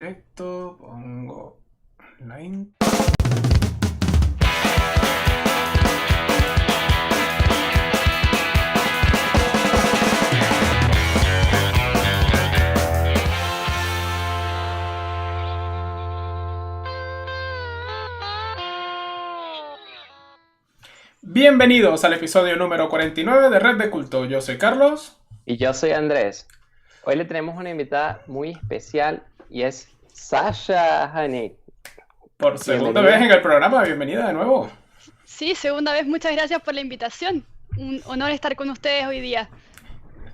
Directo, pongo la intro. Bienvenidos al episodio número 49 de Red de Culto. Yo soy Carlos. Y yo soy Andrés. Hoy le tenemos una invitada muy especial y es Sasha Hanik. Por segunda vez en el programa, bienvenida de nuevo. Sí, segunda vez, muchas gracias por la invitación. Un honor estar con ustedes hoy día.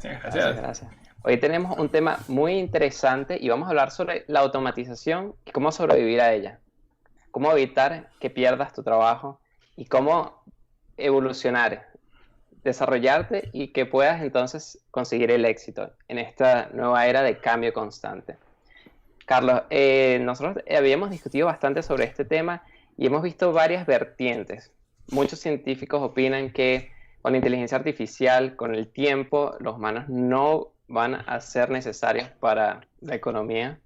Gracias. Hoy tenemos un tema muy interesante y vamos a hablar sobre la automatización y cómo sobrevivir a ella. Cómo evitar que pierdas tu trabajo y cómo evolucionar, desarrollarte y que puedas entonces conseguir el éxito en esta nueva era de cambio constante. Carlos, nosotros habíamos discutido bastante sobre este tema y hemos visto varias vertientes. Muchos científicos opinan que con la inteligencia artificial, con el tiempo, los humanos no van a ser necesarios para la economía,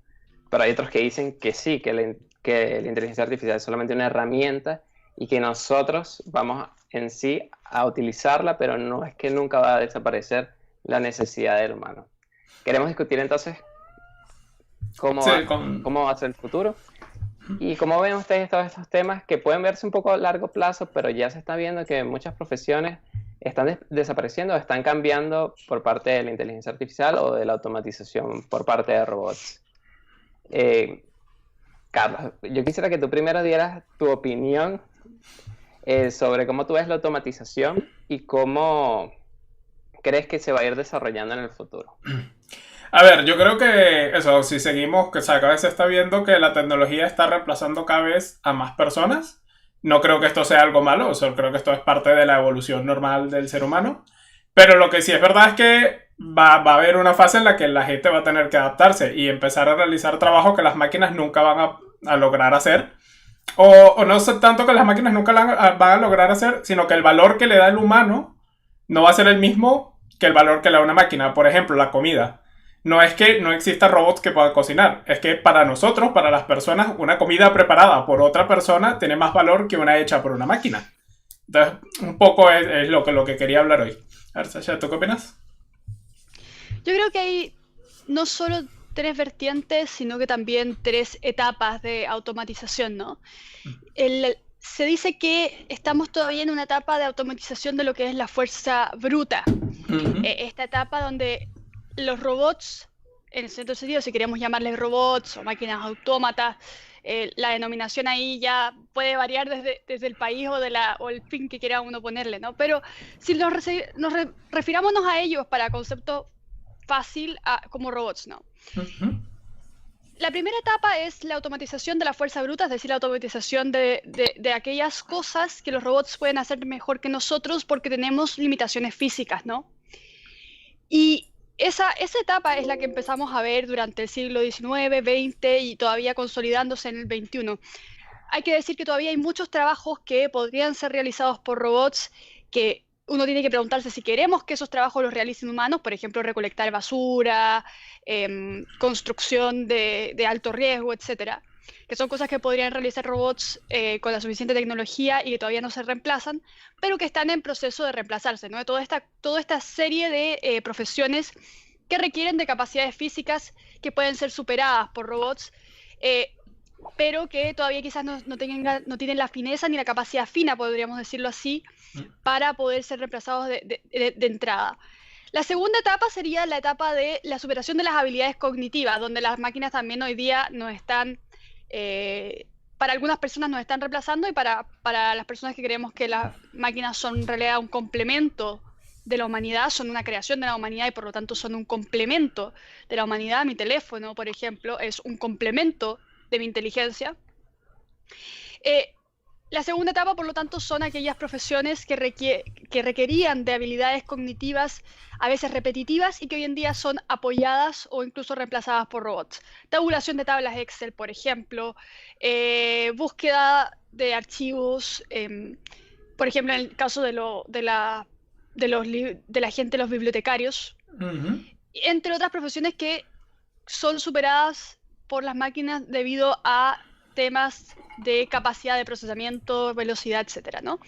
pero hay otros que dicen que sí, que la inteligencia artificial es solamente una herramienta y que nosotros vamos en sí a utilizarla, pero no es que nunca va a desaparecer la necesidad del humano. Queremos discutir entonces cómo va a ser el futuro y cómo ven ustedes todos estos temas que pueden verse un poco a largo plazo, pero ya se está viendo que muchas profesiones están desapareciendo o están cambiando por parte de la inteligencia artificial o de la automatización por parte de robots. Carlos, yo quisiera que tú primero dieras tu opinión sobre cómo tú ves la automatización y cómo crees que se va a ir desarrollando en el futuro. A ver, yo creo que eso, si seguimos, que cada vez se está viendo que la tecnología está reemplazando cada vez a más personas. No creo que esto sea algo malo, o sea, creo que esto es parte de la evolución normal del ser humano. Pero lo que sí es verdad es que va a haber una fase en la que la gente va a tener que adaptarse y empezar a realizar trabajo que las máquinas nunca van a lograr hacer. O no sé tanto que las máquinas nunca van a lograr hacer, sino que el valor que le da el humano no va a ser el mismo que el valor que le da una máquina. Por ejemplo, la comida. No es que no exista robots que puedan cocinar, es que para nosotros, para las personas, una comida preparada por otra persona tiene más valor que una hecha por una máquina. Entonces, un poco es lo que quería hablar hoy. A ver, Sasha, ¿tú qué opinas? Yo creo que hay no solo tres vertientes, sino que también tres etapas de automatización, ¿no? Se dice que estamos todavía en una etapa de automatización de lo que es la fuerza bruta. Esta etapa donde los robots, en el cierto sentido, si queremos llamarles robots o máquinas autómatas, la denominación ahí ya puede variar desde el país o el fin que quiera uno ponerle, ¿no? Pero si refirámonos a ellos para concepto fácil como robots, ¿no? La primera etapa es la automatización de la fuerza bruta, es decir, la automatización de aquellas cosas que los robots pueden hacer mejor que nosotros porque tenemos limitaciones físicas, ¿no? Y esa etapa es la que empezamos a ver durante el siglo XIX, XX y todavía consolidándose en el XXI. Hay que decir que todavía hay muchos trabajos que podrían ser realizados por robots que uno tiene que preguntarse si queremos que esos trabajos los realicen humanos, por ejemplo, recolectar basura, construcción de alto riesgo, etcétera, que son cosas que podrían realizar robots con la suficiente tecnología y que todavía no se reemplazan, pero que están en proceso de reemplazarse, ¿no? Toda esta serie de profesiones que requieren de capacidades físicas que pueden ser superadas por robots, pero que todavía quizás no tienen la fineza ni la capacidad fina, podríamos decirlo así, para poder ser reemplazados de entrada. La segunda etapa sería la etapa de la superación de las habilidades cognitivas, donde las máquinas también hoy día nos están, para algunas personas nos están reemplazando y para las personas que creemos que las máquinas son en realidad un complemento de la humanidad, son una creación de la humanidad y por lo tanto son un complemento de la humanidad. Mi teléfono, por ejemplo, es un complemento de mi inteligencia. La segunda etapa, por lo tanto, son aquellas profesiones que requerían de habilidades cognitivas a veces repetitivas y que hoy en día son apoyadas o incluso reemplazadas por robots. Tabulación de tablas Excel, por ejemplo, búsqueda de archivos, por ejemplo, en el caso de la gente, los bibliotecarios, entre otras profesiones que son superadas por las máquinas debido a temas de capacidad de procesamiento, velocidad, etcétera, ¿no?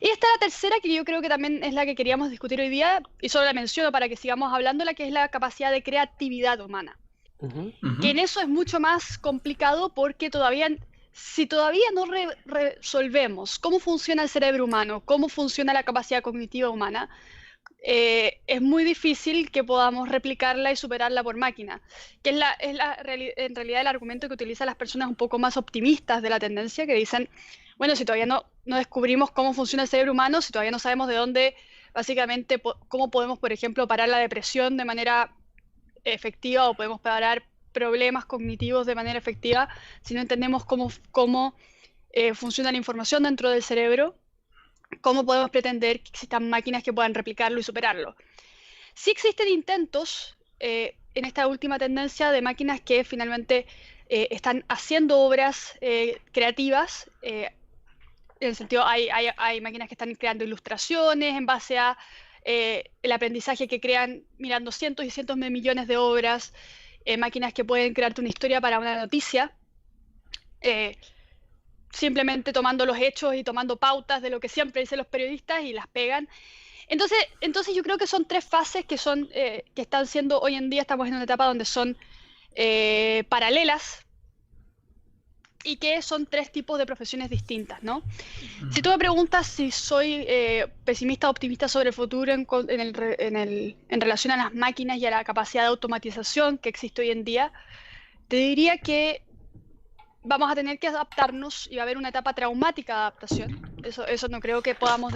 Y esta es la tercera, que yo creo que también es la que queríamos discutir hoy día, y solo la menciono para que sigamos hablando, la que es la capacidad de creatividad humana. Que en eso es mucho más complicado porque si todavía no resolvemos cómo funciona el cerebro humano, cómo funciona la capacidad cognitiva humana, es muy difícil que podamos replicarla y superarla por máquina, que en realidad el argumento que utilizan las personas un poco más optimistas de la tendencia, que dicen, bueno, si todavía no descubrimos cómo funciona el cerebro humano, si todavía no sabemos de dónde, básicamente, cómo podemos, por ejemplo, parar la depresión de manera efectiva o podemos parar problemas cognitivos de manera efectiva, si no entendemos cómo funciona la información dentro del cerebro, ¿cómo podemos pretender que existan máquinas que puedan replicarlo y superarlo? Sí existen intentos en esta última tendencia de máquinas que finalmente están haciendo obras creativas. En el sentido, hay máquinas que están creando ilustraciones en base a el aprendizaje que crean mirando cientos y cientos de millones de obras, máquinas que pueden crearte una historia para una noticia, simplemente tomando los hechos y tomando pautas de lo que siempre dicen los periodistas y las pegan. Entonces yo creo que son tres fases que están siendo, hoy en día estamos en una etapa donde son paralelas y que son tres tipos de profesiones distintas, ¿no? Si tú me preguntas si soy pesimista o optimista sobre el futuro en relación a las máquinas y a la capacidad de automatización que existe hoy en día, te diría que vamos a tener que adaptarnos y va a haber una etapa traumática de adaptación. Eso no creo que podamos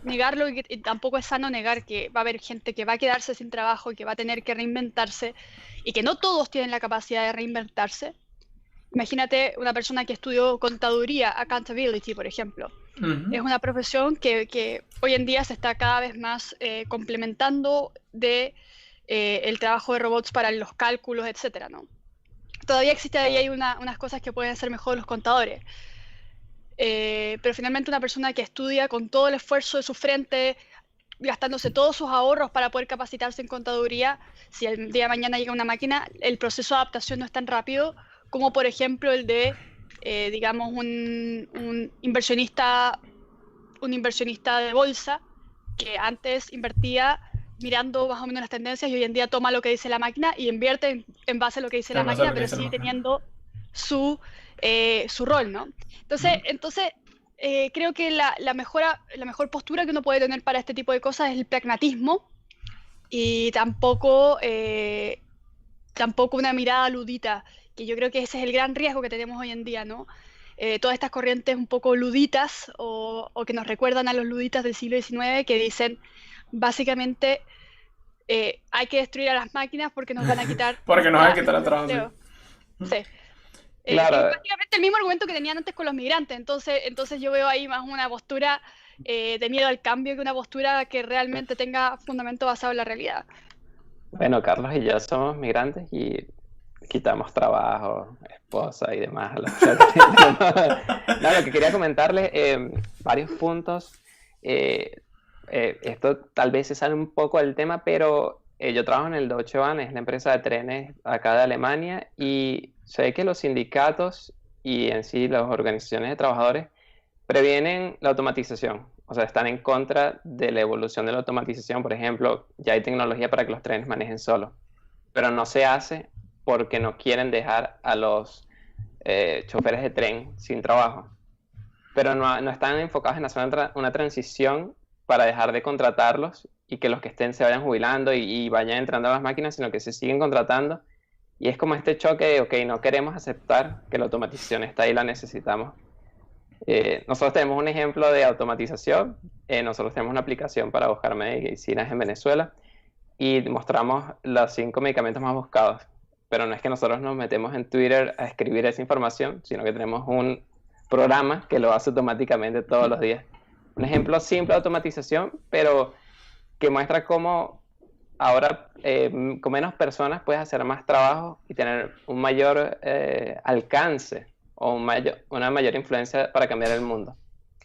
negarlo, y tampoco es sano negar que va a haber gente que va a quedarse sin trabajo y que va a tener que reinventarse y que no todos tienen la capacidad de reinventarse. Imagínate una persona que estudió contaduría, accountability, por ejemplo. Es una profesión que hoy en día se está cada vez más complementando de el trabajo de robots para los cálculos, etcétera, ¿no? Todavía existe ahí hay unas cosas que pueden hacer mejor los contadores. Pero finalmente una persona que estudia con todo el esfuerzo de su frente, gastándose todos sus ahorros para poder capacitarse en contaduría, si el día de mañana llega una máquina, el proceso de adaptación no es tan rápido como por ejemplo el de, digamos, un inversionista de bolsa que antes invertía mirando más o menos las tendencias y hoy en día toma lo que dice la máquina y invierte en base a lo que dice la máquina, pero sigue teniendo su rol, ¿no? Entonces creo que la mejor postura que uno puede tener para este tipo de cosas es el pragmatismo y tampoco una mirada ludita, que yo creo que ese es el gran riesgo que tenemos hoy en día, ¿no? Todas estas corrientes un poco luditas o que nos recuerdan a los luditas del siglo XIX que dicen básicamente hay que destruir a las máquinas porque nos van a quitar porque nos van a quitar el trabajo. Sí. Claro. Básicamente el mismo argumento que tenían antes con los migrantes. Entonces yo veo ahí más una postura de miedo al cambio que una postura que realmente tenga fundamento basado en la realidad. Bueno, Carlos y yo somos migrantes y quitamos trabajo, esposa y demás. No, lo que quería comentarles, varios puntos. Esto tal vez se sale un poco del tema, pero yo trabajo en el Deutsche Bahn, es la empresa de trenes acá de Alemania, y sé que los sindicatos y en sí las organizaciones de trabajadores previenen la automatización. O sea, están en contra de la evolución de la automatización. Por ejemplo, ya hay tecnología para que los trenes manejen solos, pero no se hace porque no quieren dejar a los choferes de tren sin trabajo. Pero no están enfocados en hacer una transición para dejar de contratarlos y que los que estén se vayan jubilando y vayan entrando a las máquinas, sino que se siguen contratando. Y es como este choque de, ok, no queremos aceptar que la automatización está ahí, la necesitamos. Nosotros tenemos un ejemplo de automatización. Nosotros tenemos una aplicación para buscar medicinas en Venezuela y mostramos los 5 medicamentos más buscados. Pero no es que nosotros nos metemos en Twitter a escribir esa información, sino que tenemos un programa que lo hace automáticamente todos los días. Un ejemplo simple de automatización, pero que muestra cómo ahora con menos personas puedes hacer más trabajo y tener un mayor alcance o una mayor influencia para cambiar el mundo.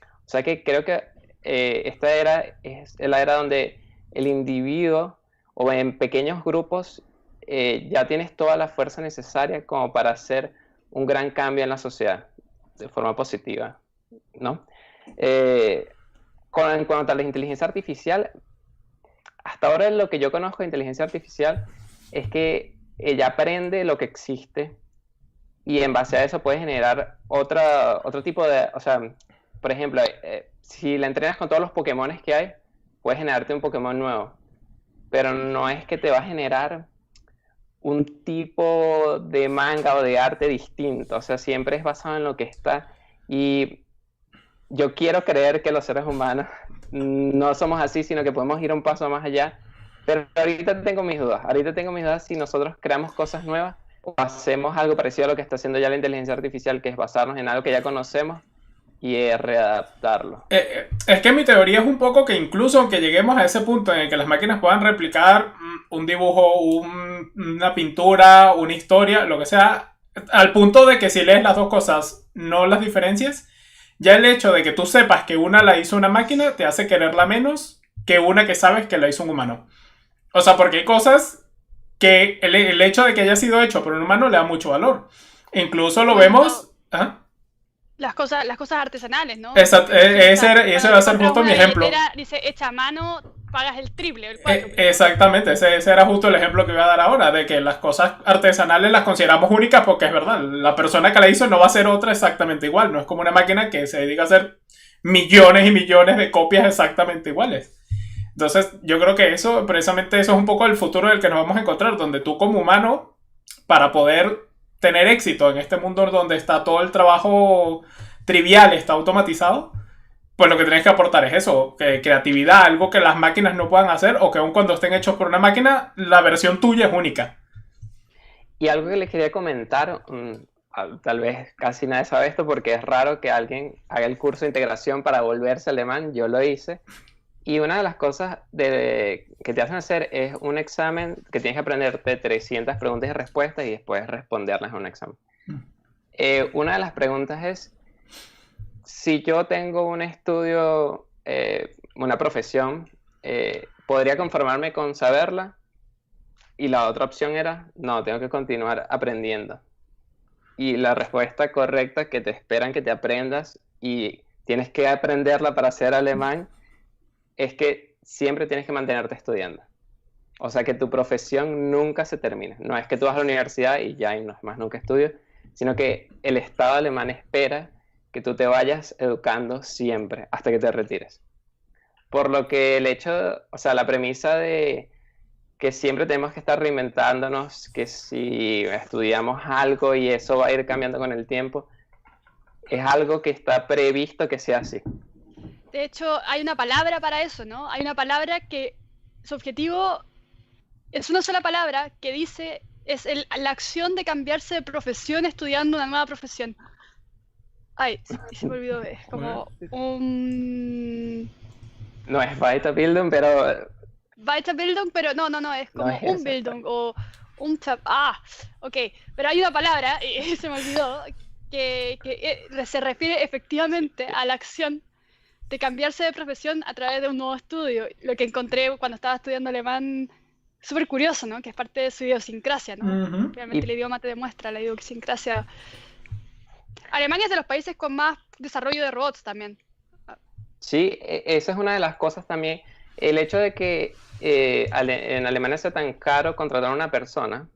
O sea que creo que esta era es la era donde el individuo o en pequeños grupos ya tienes toda la fuerza necesaria como para hacer un gran cambio en la sociedad de forma positiva, ¿no? En cuanto a la inteligencia artificial, hasta ahora lo que yo conozco de inteligencia artificial es que ella aprende lo que existe y en base a eso puede generar otro tipo de... O sea, por ejemplo, si la entrenas con todos los Pokémones que hay, puedes generarte un Pokémon nuevo. Pero no es que te va a generar un tipo de manga o de arte distinto. O sea, siempre es basado en lo que está. Y yo quiero creer que los seres humanos no somos así, sino que podemos ir un paso más allá. Pero ahorita tengo mis dudas. Ahorita tengo mis dudas si nosotros creamos cosas nuevas o hacemos algo parecido a lo que está haciendo ya la inteligencia artificial, que es basarnos en algo que ya conocemos y readaptarlo. Es que mi teoría es un poco que incluso aunque lleguemos a ese punto en el que las máquinas puedan replicar un dibujo, una pintura, una historia, lo que sea, al punto de que si lees las dos cosas no las diferencias, ya el hecho de que tú sepas que una la hizo una máquina te hace quererla menos que una que sabes que la hizo un humano. O sea, porque hay cosas que el hecho de que haya sido hecho por un humano le da mucho valor. Incluso lo vemos... ¿Ah? Las cosas artesanales, ¿no? Exacto, ese va a ser justo mi ejemplo. Dice hecha a mano, pagas el triple, el cuádruple. Exactamente, ese era justo el ejemplo que iba a dar ahora, de que las cosas artesanales las consideramos únicas porque es verdad, la persona que la hizo no va a ser otra exactamente igual, no es como una máquina que se dedica a hacer millones y millones de copias exactamente iguales. Entonces yo creo que precisamente eso es un poco el futuro del que nos vamos a encontrar, donde tú como humano, para poder tener éxito en este mundo donde está todo el trabajo trivial, está automatizado, pues lo que tienes que aportar es eso, creatividad, algo que las máquinas no puedan hacer o que aun cuando estén hechos por una máquina, la versión tuya es única. Y algo que les quería comentar, tal vez casi nadie sabe esto porque es raro que alguien haga el curso de integración para volverse alemán, yo lo hice. Y una de las cosas que te hacen hacer es un examen que tienes que aprenderte 300 preguntas y respuestas y después responderlas en un examen. Una de las preguntas es, si yo tengo un estudio, una profesión, ¿podría conformarme con saberla? Y la otra opción era, no, tengo que continuar aprendiendo. Y la respuesta correcta que te esperan que te aprendas y tienes que aprenderla para ser alemán, es que siempre tienes que mantenerte estudiando. O sea, que tu profesión nunca se termina. No es que tú vas a la universidad y ya y no es más nunca estudio, sino que el Estado alemán espera que tú te vayas educando siempre, hasta que te retires. Por lo que el hecho, o sea, la premisa de que siempre tenemos que estar reinventándonos, que si estudiamos algo y eso va a ir cambiando con el tiempo, es algo que está previsto que sea así. De hecho, hay una palabra para eso, ¿no? Hay una palabra que su objetivo es una sola palabra que dice, es la acción de cambiarse de profesión estudiando una nueva profesión. Ay, se me olvidó, es como un... No es Weiterbildung, pero... Weiterbildung, pero no, es como no es Umbildung o ok, pero hay una palabra, y se me olvidó, que se refiere efectivamente a la acción de cambiarse de profesión a través de un nuevo estudio. Lo que encontré cuando estaba estudiando alemán, súper curioso, ¿no? Que es parte de su idiosincrasia, ¿no? Uh-huh. Realmente el idioma te demuestra la idiosincrasia. Alemania es de los países con más desarrollo de robots también. Sí, esa es una de las cosas también. El hecho de que en Alemania sea tan caro contratar a una persona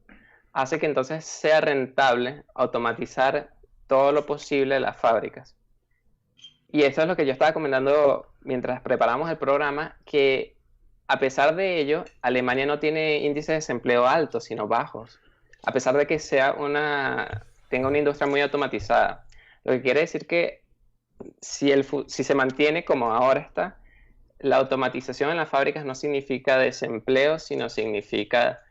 hace que entonces sea rentable automatizar todo lo posible de las fábricas. Y eso es lo que yo estaba comentando mientras preparamos el programa, que a pesar de ello, Alemania no tiene índices de desempleo altos, sino bajos, a pesar de que tenga una industria muy automatizada. Lo que quiere decir que si se mantiene como ahora está, la automatización en las fábricas no significa desempleo, sino significa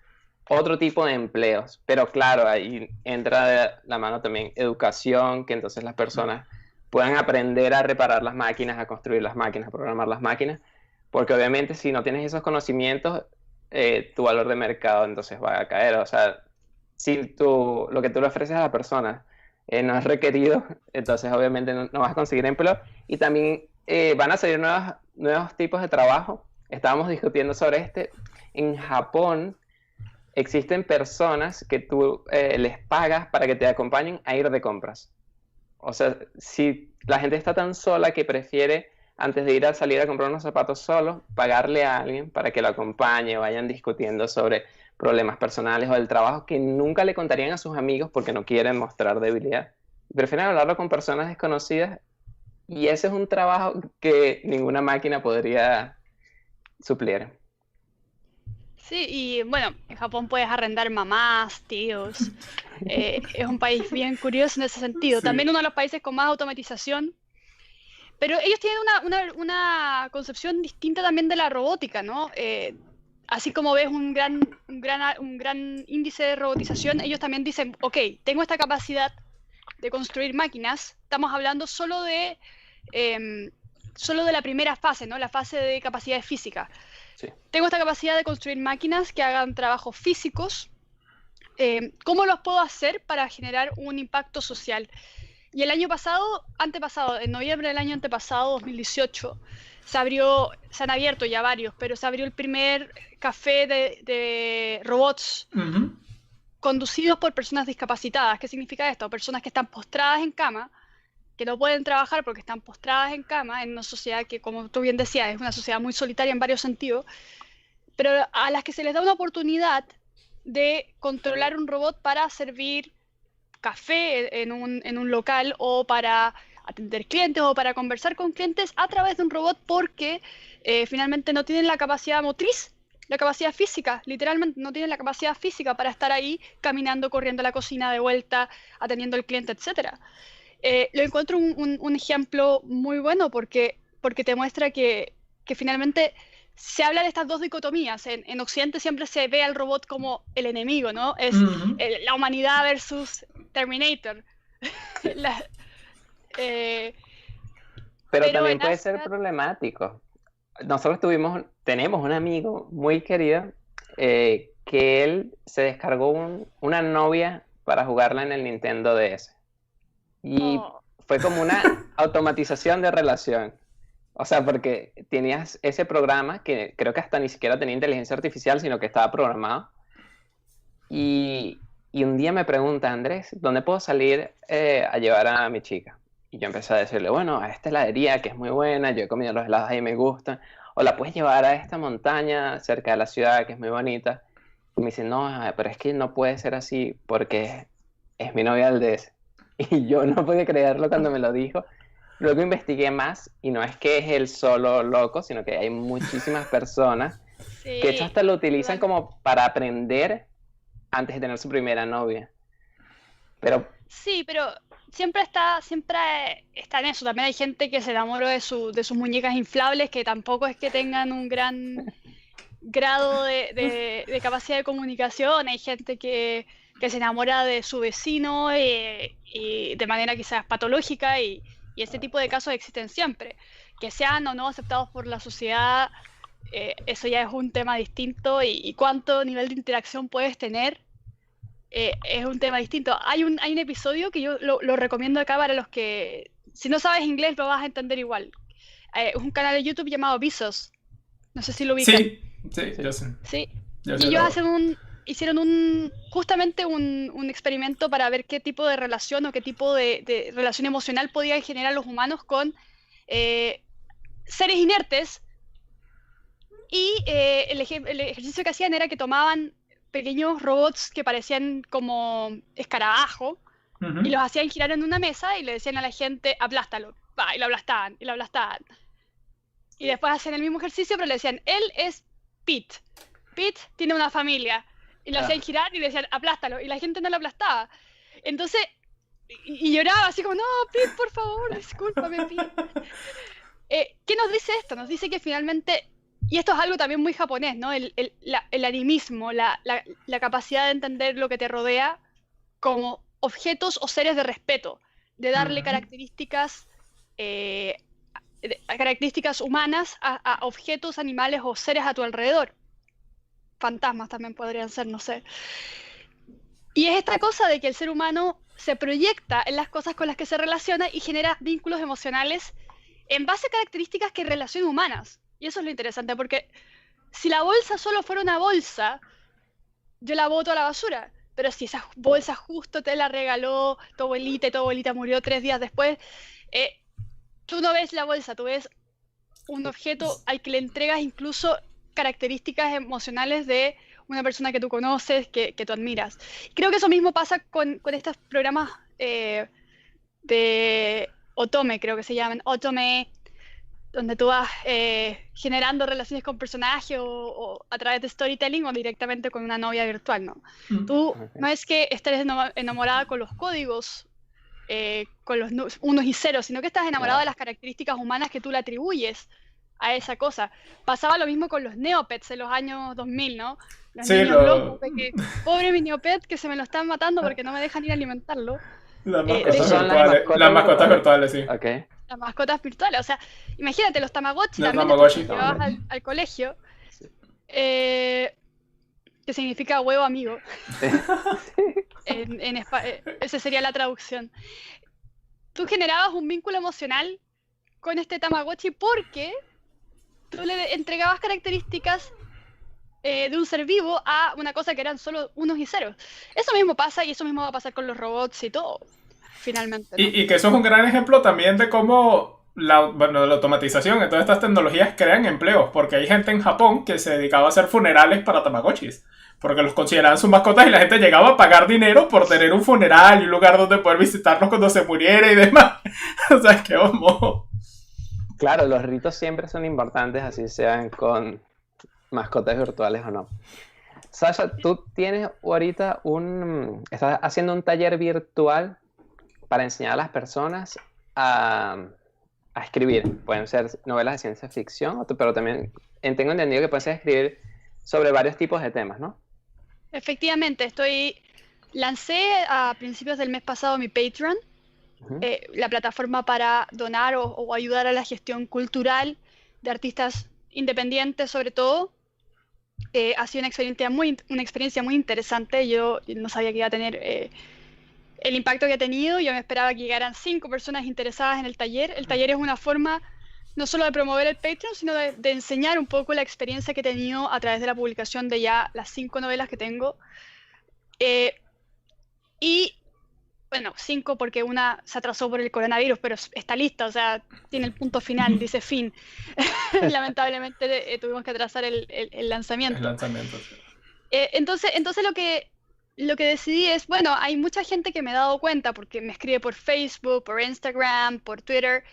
otro tipo de empleos. Pero claro, ahí entra de la mano también educación, que entonces las personas puedan aprender a reparar las máquinas, a construir las máquinas, a programar las máquinas, porque obviamente si no tienes esos conocimientos, tu valor de mercado entonces va a caer. O sea, si lo que tú le ofreces a la persona no es requerido, entonces obviamente no vas a conseguir empleo. Y también van a salir nuevos tipos de trabajo. Estábamos discutiendo sobre en Japón existen personas que tú les pagas para que te acompañen a ir de compras. O sea, si la gente está tan sola que prefiere, antes de ir a salir a comprar unos zapatos solo, pagarle a alguien para que lo acompañe, vayan discutiendo sobre problemas personales o del trabajo que nunca le contarían a sus amigos porque no quieren mostrar debilidad. Prefieren hablarlo con personas desconocidas y ese es un trabajo que ninguna máquina podría suplir. Sí, y bueno, en Japón puedes arrendar mamás, tíos. Es un país bien curioso en ese sentido. Sí. También uno de los países con más automatización. Pero ellos tienen una concepción distinta también de la robótica, ¿no? Así como ves un gran índice de robotización, ellos también dicen, ok, tengo esta capacidad de construir máquinas. Estamos hablando solo de la primera fase, ¿no? La fase de capacidades físicas. Sí. Tengo esta capacidad de construir máquinas que hagan trabajos físicos. ¿Cómo los puedo hacer para generar un impacto social? Y el año antepasado, en noviembre del año antepasado, 2018, se han abierto ya varios, pero se abrió el primer café de robots conducidos por personas discapacitadas. ¿Qué significa esto? Personas que están postradas en cama, que no pueden trabajar porque están postradas en cama en una sociedad que, como tú bien decías, es una sociedad muy solitaria en varios sentidos, pero a las que se les da una oportunidad de controlar un robot para servir café en un local o para atender clientes o para conversar con clientes a través de un robot porque finalmente no tienen la capacidad motriz, la capacidad física, literalmente no tienen la capacidad física para estar ahí caminando, corriendo a la cocina de vuelta, atendiendo al cliente, etc. Lo encuentro un ejemplo muy bueno porque te muestra que finalmente se habla de estas dos dicotomías. En Occidente siempre se ve al robot como el enemigo, ¿no? Es la humanidad versus Terminator. Pero también puede ser problemático. Nosotros tenemos un amigo muy querido que él se descargó una novia para jugarla en el Nintendo DS. Y fue como una automatización de relación. O sea, porque tenías ese programa que creo que hasta ni siquiera tenía inteligencia artificial, sino que estaba programado. Y un día me pregunta, Andrés, ¿dónde puedo salir a llevar a mi chica? Y yo empecé a decirle, bueno, a esta heladería que es muy buena, yo he comido los helados ahí y me gustan. O la puedes llevar a esta montaña cerca de la ciudad que es muy bonita. Y me dice, no, pero es que no puede ser así porque es mi novia del DS. Y yo no pude creerlo cuando me lo dijo. Luego investigué más y no es que es el solo loco, sino que hay muchísimas personas que de hecho hasta lo utilizan como para aprender antes de tener su primera novia. Pero sí, pero siempre está en eso. También hay gente que se enamora de sus muñecas inflables, que tampoco es que tengan un gran grado de capacidad de comunicación. Hay gente que se enamora de su vecino y de manera quizás patológica y este tipo de casos existen siempre. Que sean o no aceptados por la sociedad, eso ya es un tema distinto y cuánto nivel de interacción puedes tener es un tema distinto. Hay un episodio que yo lo recomiendo acá para los que, si no sabes inglés, lo vas a entender igual. Es un canal de YouTube llamado Visos. No sé si lo ubican. Sí, yo sé. Sí. Y ellos hicieron justamente un experimento para ver qué tipo de relación o qué tipo de relación emocional podían generar los humanos con seres inertes. Y el ejercicio que hacían era que tomaban pequeños robots que parecían como escarabajo y los hacían girar en una mesa y le decían a la gente, aplástalo. Y lo aplastaban, y lo aplastaban. Y después hacían el mismo ejercicio, pero le decían, él es Pete. Pete tiene una familia. Y lo hacían girar y le decían, aplástalo. Y la gente no lo aplastaba. Entonces, y lloraba así como, no, Pete, por favor, discúlpame, Pete. ¿Qué nos dice esto? Nos dice que finalmente, y esto es algo también muy japonés, ¿no? El animismo, la capacidad de entender lo que te rodea como objetos o seres de respeto, de darle características humanas a objetos, animales o seres a tu alrededor. Fantasmas también podrían ser, no sé. Y es esta cosa de que el ser humano se proyecta en las cosas con las que se relaciona y genera vínculos emocionales en base a características que relacionan humanas. Y eso es lo interesante, porque si la bolsa solo fuera una bolsa, yo la boto a la basura. Pero si esa bolsa justo te la regaló tu abuelita y tu abuelita murió 3 días después, tú no ves la bolsa, tú ves un objeto al que le entregas incluso características emocionales de una persona que tú conoces, que tú admiras. Creo que eso mismo pasa con estos programas de Otome, creo que se llaman, Otome, donde tú vas generando relaciones con personajes o a través de storytelling o directamente con una novia virtual, ¿no? Tú no es que estés enamorada con los códigos, con los unos y ceros, sino que estás enamorado de las características humanas que tú le atribuyes a esa cosa. Pasaba lo mismo con los Neopets en los años 2000, ¿no? Los niños locos de que, pobre mi Neopet, que se me lo están matando porque no me dejan ir a alimentarlo. Las mascotas virtuales, sí. Okay. Las mascotas virtuales, o sea, imagínate los Tamagotchi, los también Tamagotchi. que llevabas al colegio, que significa huevo amigo. Esa sería la traducción. Tú generabas un vínculo emocional con este Tamagotchi porque tú le entregabas características de un ser vivo a una cosa que eran solo unos y ceros. Eso mismo pasa y eso mismo va a pasar con los robots y todo, finalmente, ¿no? Y que eso es un gran ejemplo también de cómo la automatización y todas estas tecnologías crean empleos, porque hay gente en Japón que se dedicaba a hacer funerales para Tamagotchis, porque los consideraban sus mascotas y la gente llegaba a pagar dinero por tener un funeral y un lugar donde poder visitarlos cuando se muriera y demás. O sea, es que vamos. Claro, los ritos siempre son importantes, así sean con mascotas virtuales o no. Sasha, tú tienes ahorita estás haciendo un taller virtual para enseñar a las personas a escribir. Pueden ser novelas de ciencia ficción, pero también tengo entendido que pueden ser escribir sobre varios tipos de temas, ¿no? Efectivamente, lancé a principios del mes pasado mi Patreon, la plataforma para donar o ayudar a la gestión cultural de artistas independientes, sobre todo. Ha sido una experiencia muy interesante. Yo no sabía que iba a tener el impacto que ha tenido. Yo me esperaba que llegaran 5 personas interesadas en el taller. El taller es una forma no solo de promover el Patreon, sino de enseñar un poco la experiencia que he tenido a través de la publicación de ya las 5 novelas que tengo. Y bueno, 5 porque una se atrasó por el coronavirus, pero está lista, o sea, tiene el punto final, dice fin. Lamentablemente tuvimos que atrasar el lanzamiento. El lanzamiento, sí. Entonces lo que decidí es, bueno, hay mucha gente que me he dado cuenta, porque me escribe por Facebook, por Instagram, por Twitter,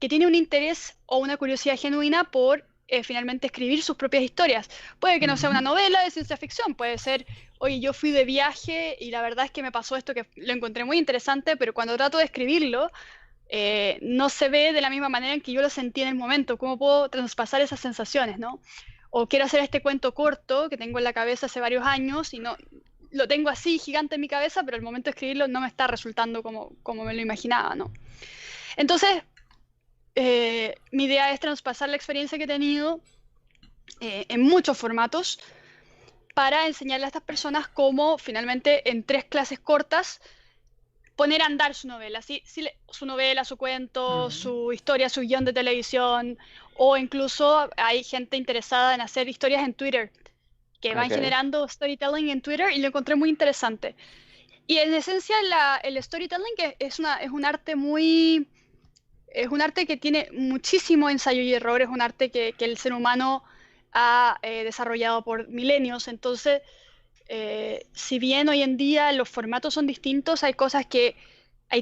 que tiene un interés o una curiosidad genuina por finalmente escribir sus propias historias. Puede que no sea una novela de ciencia ficción, puede ser, oye, yo fui de viaje y la verdad es que me pasó esto que lo encontré muy interesante, pero cuando trato de escribirlo, no se ve de la misma manera en que yo lo sentí en el momento. ¿Cómo puedo traspasar esas sensaciones, no? O quiero hacer este cuento corto que tengo en la cabeza hace varios años y no lo tengo así gigante en mi cabeza, pero al momento de escribirlo no me está resultando como me lo imaginaba, ¿no? Entonces, mi idea es traspasar la experiencia que he tenido en muchos formatos para enseñarle a estas personas cómo finalmente en 3 clases cortas poner a andar su novela, su novela, su cuento, su historia, su guión de televisión, o incluso hay gente interesada en hacer historias en Twitter que van generando storytelling en Twitter y lo encontré muy interesante. Y en esencia el storytelling es un arte es un arte que tiene muchísimo ensayo y error, es un arte que el ser humano ha desarrollado por milenios. Entonces, si bien hoy en día los formatos son distintos, hay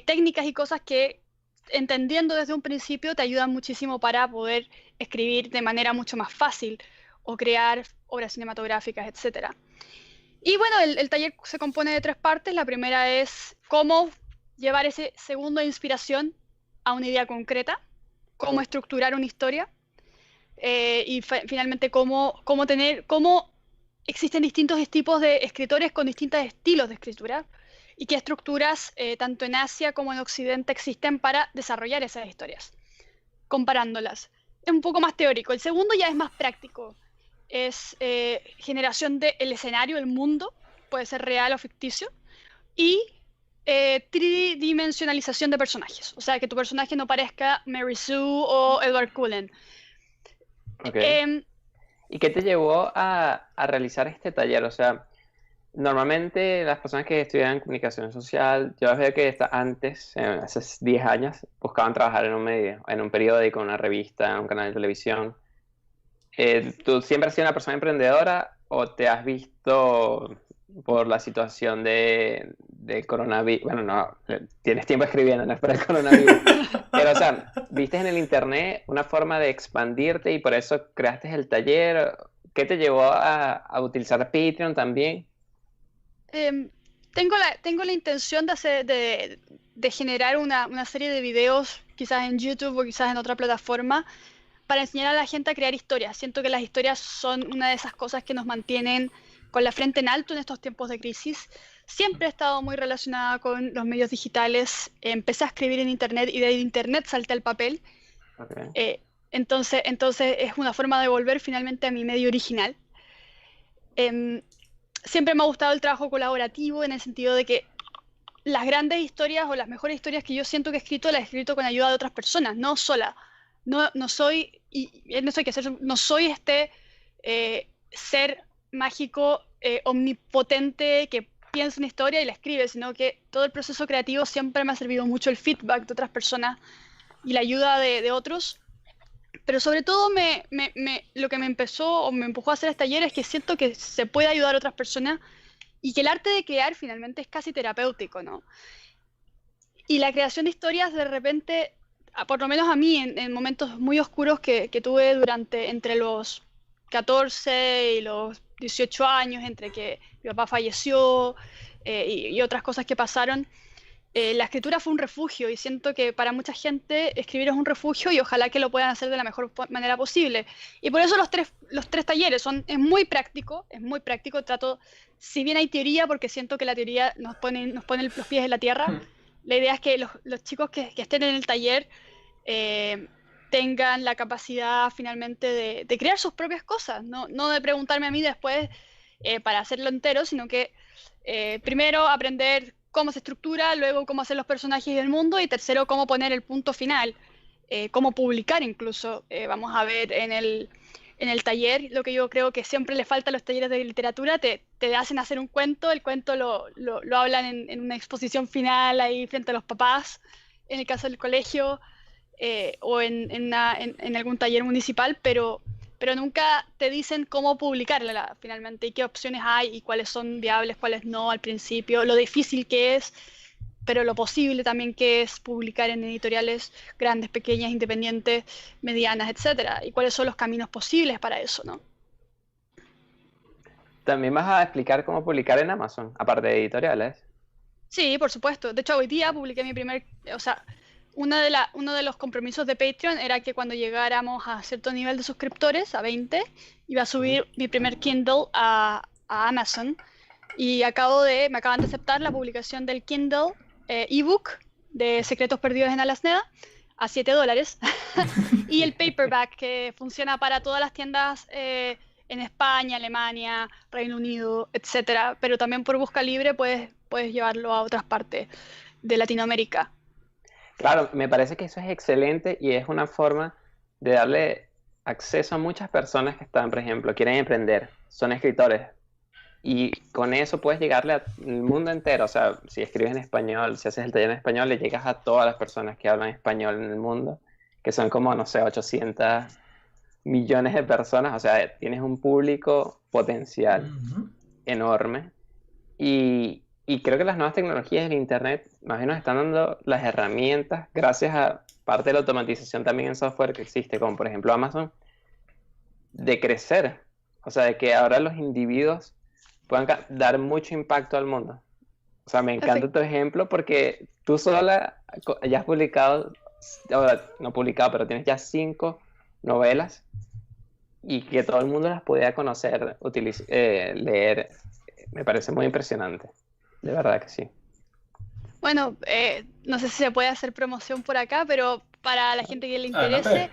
técnicas y cosas que, entendiendo desde un principio, te ayudan muchísimo para poder escribir de manera mucho más fácil o crear obras cinematográficas, etc. Y bueno, el taller se compone de 3 partes. La primera es cómo llevar ese segundo de inspiración a una idea concreta, cómo estructurar una historia y finalmente cómo existen distintos tipos de escritores con distintos estilos de escritura y qué estructuras tanto en Asia como en Occidente existen para desarrollar esas historias, comparándolas. Es un poco más teórico. El segundo ya es más práctico. Es generación del escenario, el mundo, puede ser real o ficticio, y tridimensionalización de personajes, o sea, que tu personaje no parezca Mary Sue o Edward Cullen. ¿Y qué te llevó a realizar este taller? O sea, Normalmente las personas que estudian comunicación social, yo veo que antes, hace 10 años, buscaban trabajar en un medio, en un periódico, en una revista, en un canal de televisión. ¿Tú siempre has sido una persona emprendedora o te has visto por la situación de coronavirus? Bueno, no, tienes tiempo escribiendo, no es por el coronavirus. Pero, o sea, ¿viste en el internet una forma de expandirte y por eso creaste el taller? ¿Qué te llevó a utilizar Patreon también? Tengo la intención de generar una serie de videos, quizás en YouTube o quizás en otra plataforma, para enseñar a la gente a crear historias. Siento que las historias son una de esas cosas que nos mantienen con la frente en alto en estos tiempos de crisis. Siempre he estado muy relacionada con los medios digitales. Empecé a escribir en Internet y de Internet salté al papel. Okay. Entonces es una forma de volver finalmente a mi medio original. Em, Siempre me ha gustado el trabajo colaborativo en el sentido de que las grandes historias o las mejores historias que yo siento que he escrito, las he escrito con ayuda de otras personas, no sola. No soy, y en eso hay que hacer, no soy este ser mágico, omnipotente que piensa una historia y la escribe, sino que todo el proceso creativo siempre me ha servido mucho el feedback de otras personas y la ayuda de otros. Pero sobre todo lo que me empezó o me empujó a hacer este taller es que siento que se puede ayudar a otras personas y que el arte de crear finalmente es casi terapéutico, ¿no? Y la creación de historias de repente, por lo menos a mí, en momentos muy oscuros que tuve entre los 14 y los 18 años, entre que mi papá falleció y otras cosas que pasaron, la escritura fue un refugio y siento que para mucha gente escribir es un refugio y ojalá que lo puedan hacer de la mejor manera posible. Y por eso los tres talleres es muy práctico, trato, si bien hay teoría, porque siento que la teoría nos pone los pies en la tierra, la idea es que los chicos que estén en el taller tengan la capacidad finalmente de crear sus propias cosas, no de preguntarme a mí después para hacerlo entero, sino que primero aprender cómo se estructura, luego cómo hacer los personajes y el mundo, y tercero, cómo poner el punto final, cómo publicar incluso. Vamos a ver en el taller lo que yo creo que siempre le falta a los talleres de literatura, te hacen hacer un cuento, el cuento lo hablan en una exposición final ahí frente a los papás, en el caso del colegio, o en algún taller municipal, pero nunca te dicen cómo publicarla finalmente y qué opciones hay y cuáles son viables, cuáles no al principio, lo difícil que es, pero lo posible también que es publicar en editoriales grandes, pequeñas, independientes, medianas, etcétera, y cuáles son los caminos posibles para eso, ¿no? También vas a explicar cómo publicar en Amazon, aparte de editoriales. Sí, por supuesto. De hecho, hoy día publiqué o sea, uno de los compromisos de Patreon era que cuando llegáramos a cierto nivel de suscriptores, a 20, iba a subir mi primer Kindle a Amazon. Y me acaban de aceptar la publicación del Kindle ebook de Secretos Perdidos en Alasneda a $7. Y el paperback que funciona para todas las tiendas en España, Alemania, Reino Unido, etcétera. Pero también por busca libre puedes llevarlo a otras partes de Latinoamérica. Claro, me parece que eso es excelente y es una forma de darle acceso a muchas personas que están, por ejemplo, quieren emprender, son escritores y con eso puedes llegarle al mundo entero. O sea, si escribes en español, si haces el taller en español, le llegas a todas las personas que hablan español en el mundo, que son como, no sé, 800 millones de personas. O sea, tienes un público potencial enorme y creo que las nuevas tecnologías del Internet más bien nos están dando las herramientas, gracias a parte de la automatización también en software que existe, como por ejemplo Amazon, de crecer. O sea, de que ahora los individuos puedan dar mucho impacto al mundo. O sea, me encanta tu ejemplo porque tú sola ya has publicado, no publicado, pero tienes ya 5 novelas y que todo el mundo las pueda conocer, leer. Me parece muy impresionante. De verdad que sí. Bueno, no sé si se puede hacer promoción por acá, pero para la gente que le interese,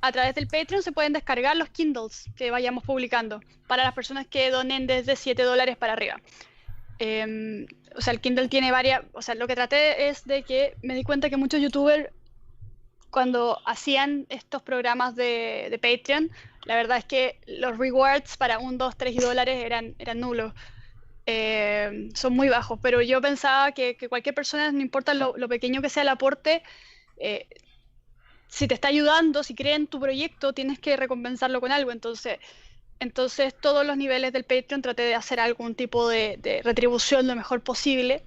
a través del Patreon se pueden descargar los Kindles que vayamos publicando para las personas que donen desde $7 para arriba. O sea, el Kindle tiene o sea, lo que traté es de que me di cuenta que muchos youtubers, cuando hacían estos programas de Patreon, la verdad es que los rewards para $1, $2, $3 eran nulos. son muy bajos, pero yo pensaba que cualquier persona, no importa lo pequeño que sea el aporte, si te está ayudando, si cree en tu proyecto, tienes que recompensarlo con algo. Entonces todos los niveles del Patreon traté de hacer algún tipo de retribución lo mejor posible.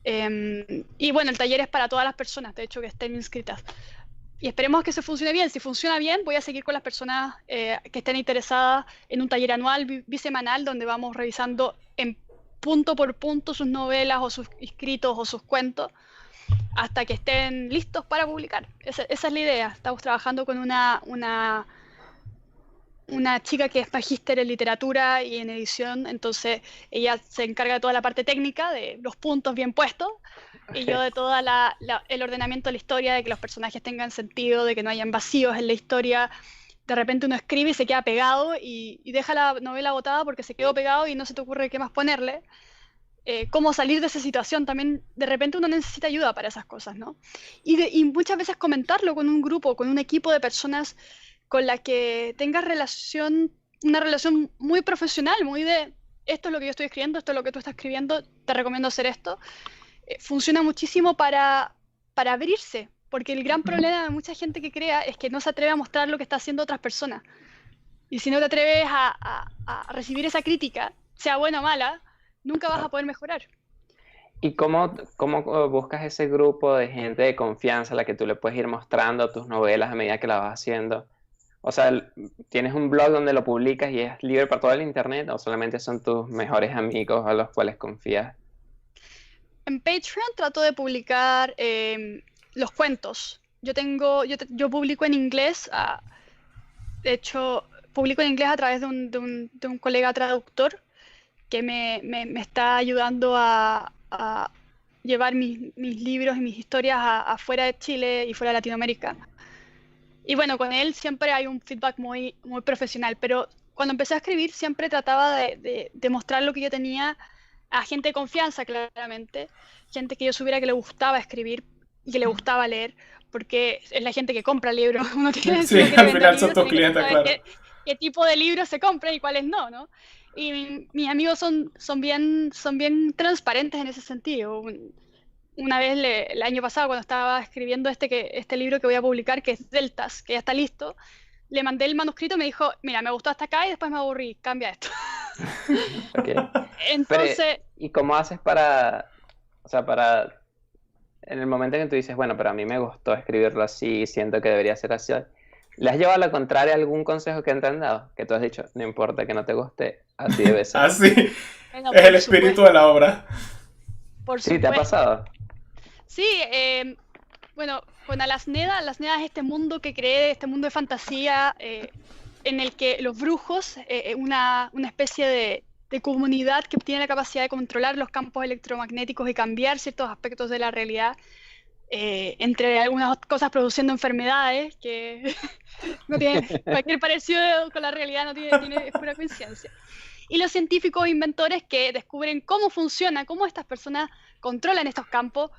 Y bueno, el taller es para todas las personas, de hecho, que estén inscritas. Y esperemos que se funcione bien. Si funciona bien, voy a seguir con las personas que estén interesadas en un taller anual, bisemanal, donde vamos revisando en punto por punto sus novelas o sus escritos o sus cuentos hasta que estén listos para publicar. Esa es la idea. Estamos trabajando con una chica que es magíster en literatura y en edición, entonces ella se encarga de toda la parte técnica, de los puntos bien puestos, y yo de todo el ordenamiento de la historia, de que los personajes tengan sentido, de que no hayan vacíos en la historia. De repente uno escribe y se queda pegado y deja la novela botada porque se quedó pegado y no se te ocurre qué más ponerle. Cómo salir de esa situación también, de repente uno necesita ayuda para esas cosas, ¿no? Y muchas veces comentarlo con un grupo, con un equipo de personas con la que tengas una relación muy profesional, muy de esto es lo que yo estoy escribiendo, esto es lo que tú estás escribiendo, te recomiendo hacer esto. Funciona muchísimo para abrirse, porque el gran problema de mucha gente que crea es que no se atreve a mostrar lo que está haciendo otras personas. Y si no te atreves a recibir esa crítica, sea buena o mala, nunca vas a poder mejorar. ¿Y cómo buscas ese grupo de gente de confianza a la que tú le puedes ir mostrando tus novelas a medida que las vas haciendo? O sea, ¿tienes un blog donde lo publicas y es libre para todo el internet o solamente son tus mejores amigos a los cuales confías? En Patreon trato de publicar los cuentos. Yo publico en inglés, de hecho, publico en inglés a través de un colega traductor que me está ayudando a llevar mis libros y mis historias afuera de Chile y fuera de Latinoamérica. Y bueno, con él siempre hay un feedback muy, muy profesional, pero cuando empecé a escribir siempre trataba de mostrar lo que yo tenía a gente de confianza, claramente, gente que yo supiera que le gustaba escribir y que le gustaba leer, porque es la gente que compra libros. Uno tiene Sí, al final son tus clientes, claro. Qué tipo de libros se compran y cuáles no, ¿no? Y mis amigos son bien transparentes en ese sentido. Una vez, el año pasado, cuando estaba escribiendo este libro que voy a publicar, que es Deltas, que ya está listo, le mandé el manuscrito y me dijo, mira, me gustó hasta acá y después me aburrí, cambia esto. Okay. Entonces... ¿Y cómo haces para en el momento en que tú dices, bueno, pero a mí me gustó escribirlo así, siento que debería ser así, ¿le has llevado a la contraria algún consejo que te han dado? Que tú has dicho, no importa que no te guste, así debe ser. Así, bueno, es el espíritu de la obra. Por sí, ¿te ha pasado? Sí, bueno, con Alasneda es este mundo que creé, este mundo de fantasía, en el que los brujos, una especie de comunidad que tiene la capacidad de controlar los campos electromagnéticos y cambiar ciertos aspectos de la realidad, entre algunas cosas produciendo enfermedades que no tienen cualquier parecido con la realidad, no tiene es pura coincidencia. Y los científicos inventores que descubren cómo funciona, cómo estas personas controlan estos campos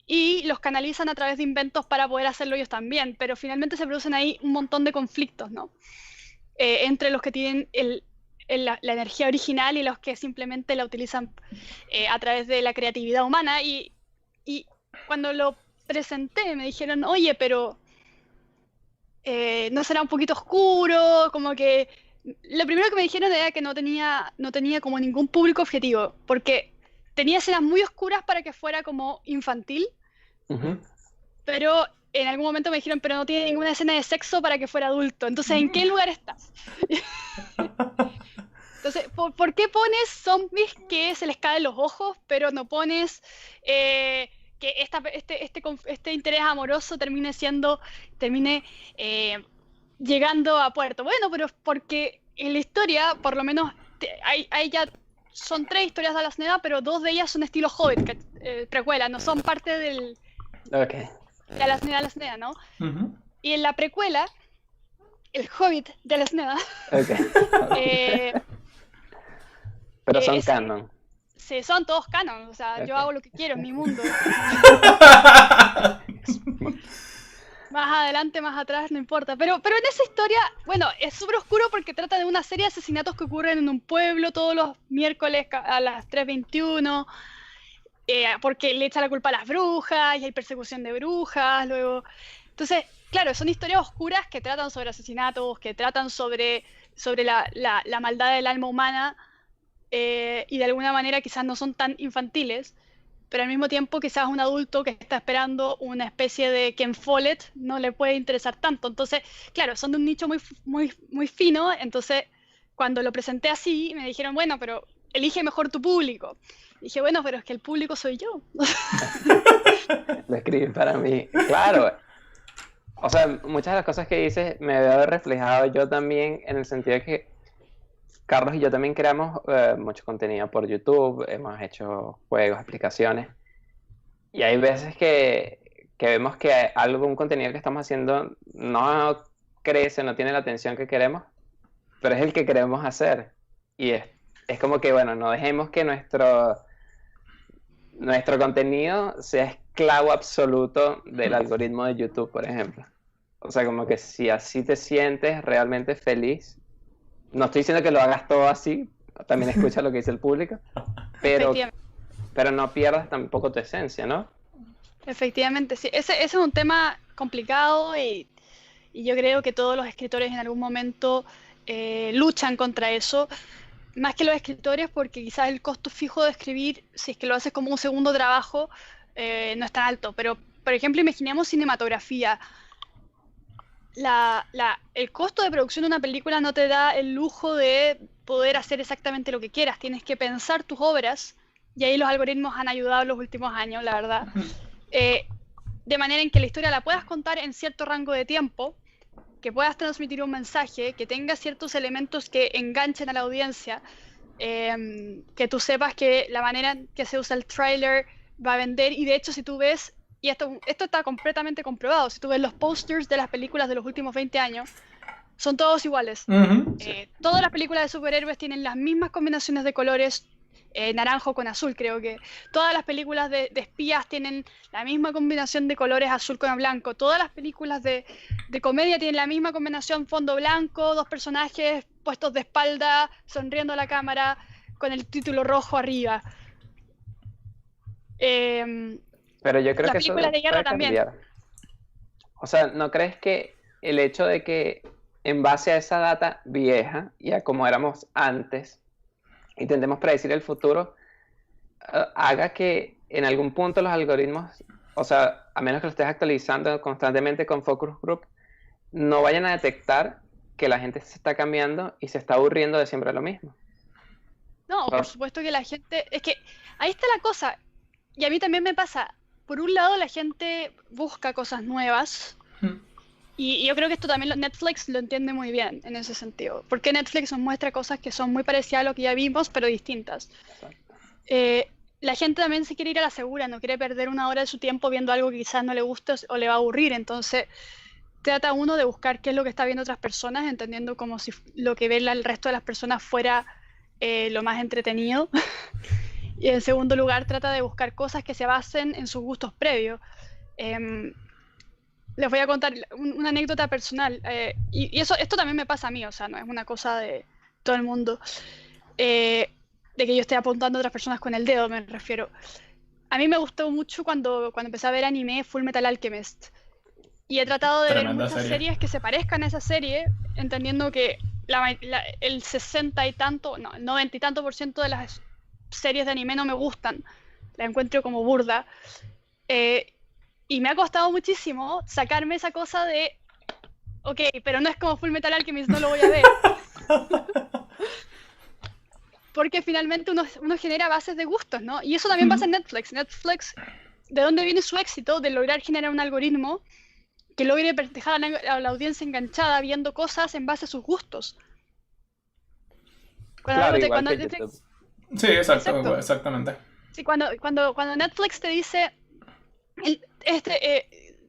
y los canalizan a través de inventos para poder hacerlo ellos también, pero finalmente se producen ahí un montón de conflictos, ¿no? Entre los que tienen la energía original y los que simplemente la utilizan a través de la creatividad humana. Y cuando lo presenté me dijeron, oye, pero ¿no será un poquito oscuro? Como que lo primero que me dijeron era que no tenía como ningún público objetivo, porque tenía escenas muy oscuras para que fuera como infantil, pero en algún momento me dijeron, pero no tiene ninguna escena de sexo para que fuera adulto. Entonces, ¿en qué lugar estás? Entonces, ¿por qué pones zombies que se les caen los ojos, pero no pones que este interés amoroso termine llegando a puerto? Bueno, pero porque en la historia, por lo menos, hay ya son 3 historias de Alasneda, pero 2 de ellas son estilo Hobbit, precuela, no son parte del... Okay. De Alasneda, ¿no? Y en la precuela, el Hobbit de Alasneda... Okay. Pero son canon. Sí, son todos canon, o sea, okay. Yo hago lo que quiero en mi mundo. Vas más adelante, más atrás, no importa. Pero en esa historia, bueno, es súper oscuro porque trata de una serie de asesinatos que ocurren en un pueblo todos los miércoles a las 3:21, porque le echa la culpa a las brujas y hay persecución de brujas, luego... Entonces, claro, son historias oscuras que tratan sobre asesinatos, que tratan sobre la maldad del alma humana, y de alguna manera quizás no son tan infantiles, pero al mismo tiempo quizás un adulto que está esperando una especie de Ken Follett no le puede interesar tanto. Entonces, claro, son de un nicho muy, muy, muy fino. Entonces, cuando lo presenté así, me dijeron, bueno, pero elige mejor tu público. Y dije, bueno, pero es que el público soy yo. Lo escribí para mí. Claro. O sea, muchas de las cosas que dices me veo reflejado yo también, en el sentido de que Carlos y yo también creamos mucho contenido por YouTube, hemos hecho juegos, aplicaciones, y hay veces que vemos que algún contenido que estamos haciendo no crece, no tiene la atención que queremos, pero es el que queremos hacer. Y es como que, bueno, no dejemos que nuestro contenido sea esclavo absoluto del algoritmo de YouTube, por ejemplo. O sea, como que si así te sientes realmente feliz, no estoy diciendo que lo hagas todo así, también escucha lo que dice el público, pero no pierdas tampoco tu esencia, ¿no? Efectivamente, sí. Ese es un tema complicado, y yo creo que todos los escritores en algún momento luchan contra eso. Más que los escritores, porque quizás el costo fijo de escribir, si es que lo haces como un segundo trabajo, no es tan alto. Pero, por ejemplo, imaginemos cinematografía. El costo de producción de una película no te da el lujo de poder hacer exactamente lo que quieras. Tienes que pensar tus obras, y ahí los algoritmos han ayudado en los últimos años, la verdad. De manera en que la historia la puedas contar en cierto rango de tiempo, que puedas transmitir un mensaje, que tenga ciertos elementos que enganchen a la audiencia, que tú sepas que la manera en que se usa el tráiler va a vender. Y de hecho, si tú ves, y esto está completamente comprobado, si tú ves los posters de las películas de los últimos 20 años, son todos iguales. Todas las películas de superhéroes tienen las mismas combinaciones de colores, naranjo con azul, creo que. Todas las películas de espías tienen la misma combinación de colores, azul con blanco. Todas las películas de comedia tienen la misma combinación, fondo blanco, dos personajes puestos de espalda, sonriendo a la cámara, con el título rojo arriba. Pero yo creo que eso películas de guerra puede también. cambiar. O sea, ¿no crees que el hecho de que en base a esa data vieja y a como éramos antes, intentemos predecir el futuro, haga que en algún punto los algoritmos, o sea, a menos que lo estés actualizando constantemente con focus group, no vayan a detectar que la gente se está cambiando y se está aburriendo de siempre lo mismo? No, por supuesto que la gente... Es que ahí está la cosa, y a mí también me pasa. Por un lado, la gente busca cosas nuevas, y yo creo que esto también Netflix lo entiende muy bien en ese sentido, porque Netflix nos muestra cosas que son muy parecidas a lo que ya vimos, pero distintas. La gente también se quiere ir a la segura, no quiere perder una hora de su tiempo viendo algo que quizás no le guste o le va a aburrir. Entonces trata uno de buscar qué es lo que está viendo otras personas, entendiendo como si lo que ve el resto de las personas fuera lo más entretenido. Y en segundo lugar, trata de buscar cosas que se basen en sus gustos previos. Les voy a contar una anécdota personal, y esto también me pasa a mí, o sea, no es una cosa de todo el mundo, de que yo esté apuntando a otras personas con el dedo, me refiero. A mí me gustó mucho cuando empecé a ver anime, Full Metal Alchemist, y he tratado de ver muchas series que se parezcan a esa serie, entendiendo que el 60 y tanto, no, el 90 y tanto % de las series de anime no me gustan, la encuentro como burda, y me ha costado muchísimo sacarme esa cosa de, ok, pero no es como Full Metal Alchemist, no lo voy a ver. Porque finalmente uno genera bases de gustos, ¿no? Y eso también pasa en Netflix. Netflix, ¿de dónde viene su éxito? De lograr generar un algoritmo que logre dejar a la audiencia enganchada viendo cosas en base a sus gustos. Cuando Netflix... Sí, exactamente. Sí, cuando Netflix te dice,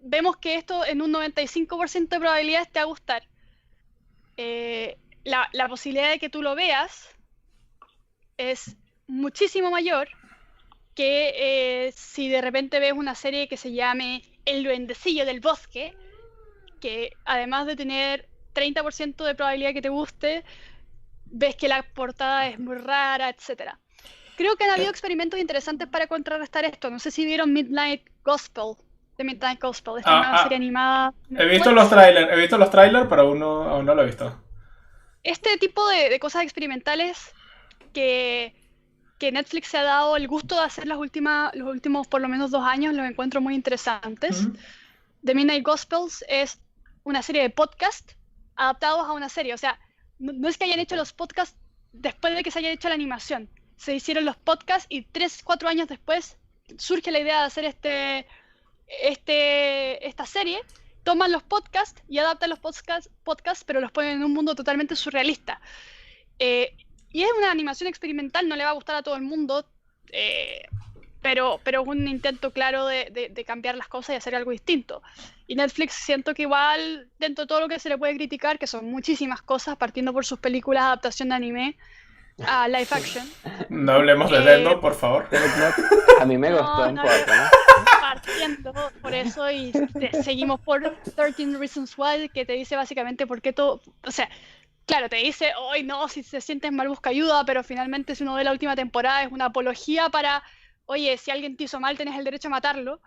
vemos que esto en un 95% de probabilidades te va a gustar, la posibilidad de que tú lo veas es muchísimo mayor que si de repente ves una serie que se llame El duendecillo del bosque, que además de tener 30% de probabilidad que te guste, ves que la portada es muy rara, etc. Creo que han habido experimentos interesantes para contrarrestar esto. No sé si vieron Midnight Gospel, The Midnight Gospel, esta nueva serie animada. He visto los trailers, pero aún no lo he visto. Este tipo de cosas experimentales que Netflix se ha dado el gusto de hacer los últimos por lo menos 2 años, los encuentro muy interesantes. The Midnight Gospels es una serie de podcasts adaptados a una serie. O sea, no es que hayan hecho los podcasts después de que se haya hecho la animación. Se hicieron los podcasts y 3-4 años después surge la idea de hacer esta serie. Toman los podcasts y adaptan los podcasts, pero los ponen en un mundo totalmente surrealista. Y es una animación experimental, no le va a gustar a todo el mundo, pero es un intento claro de cambiar las cosas y hacer algo distinto. Y Netflix siento que igual, dentro de todo lo que se le puede criticar, que son muchísimas cosas, partiendo por sus películas de adaptación de anime a live action. No hablemos de Death Note, por favor. A mí me gustó un poco, ¿no? Partiendo por eso y seguimos por 13 Reasons Why, que te dice básicamente por qué todo... O sea, claro, te dice, hoy no, si te sientes mal busca ayuda, pero finalmente si uno ve la última temporada es una apología para, oye, si alguien te hizo mal tenés el derecho a matarlo.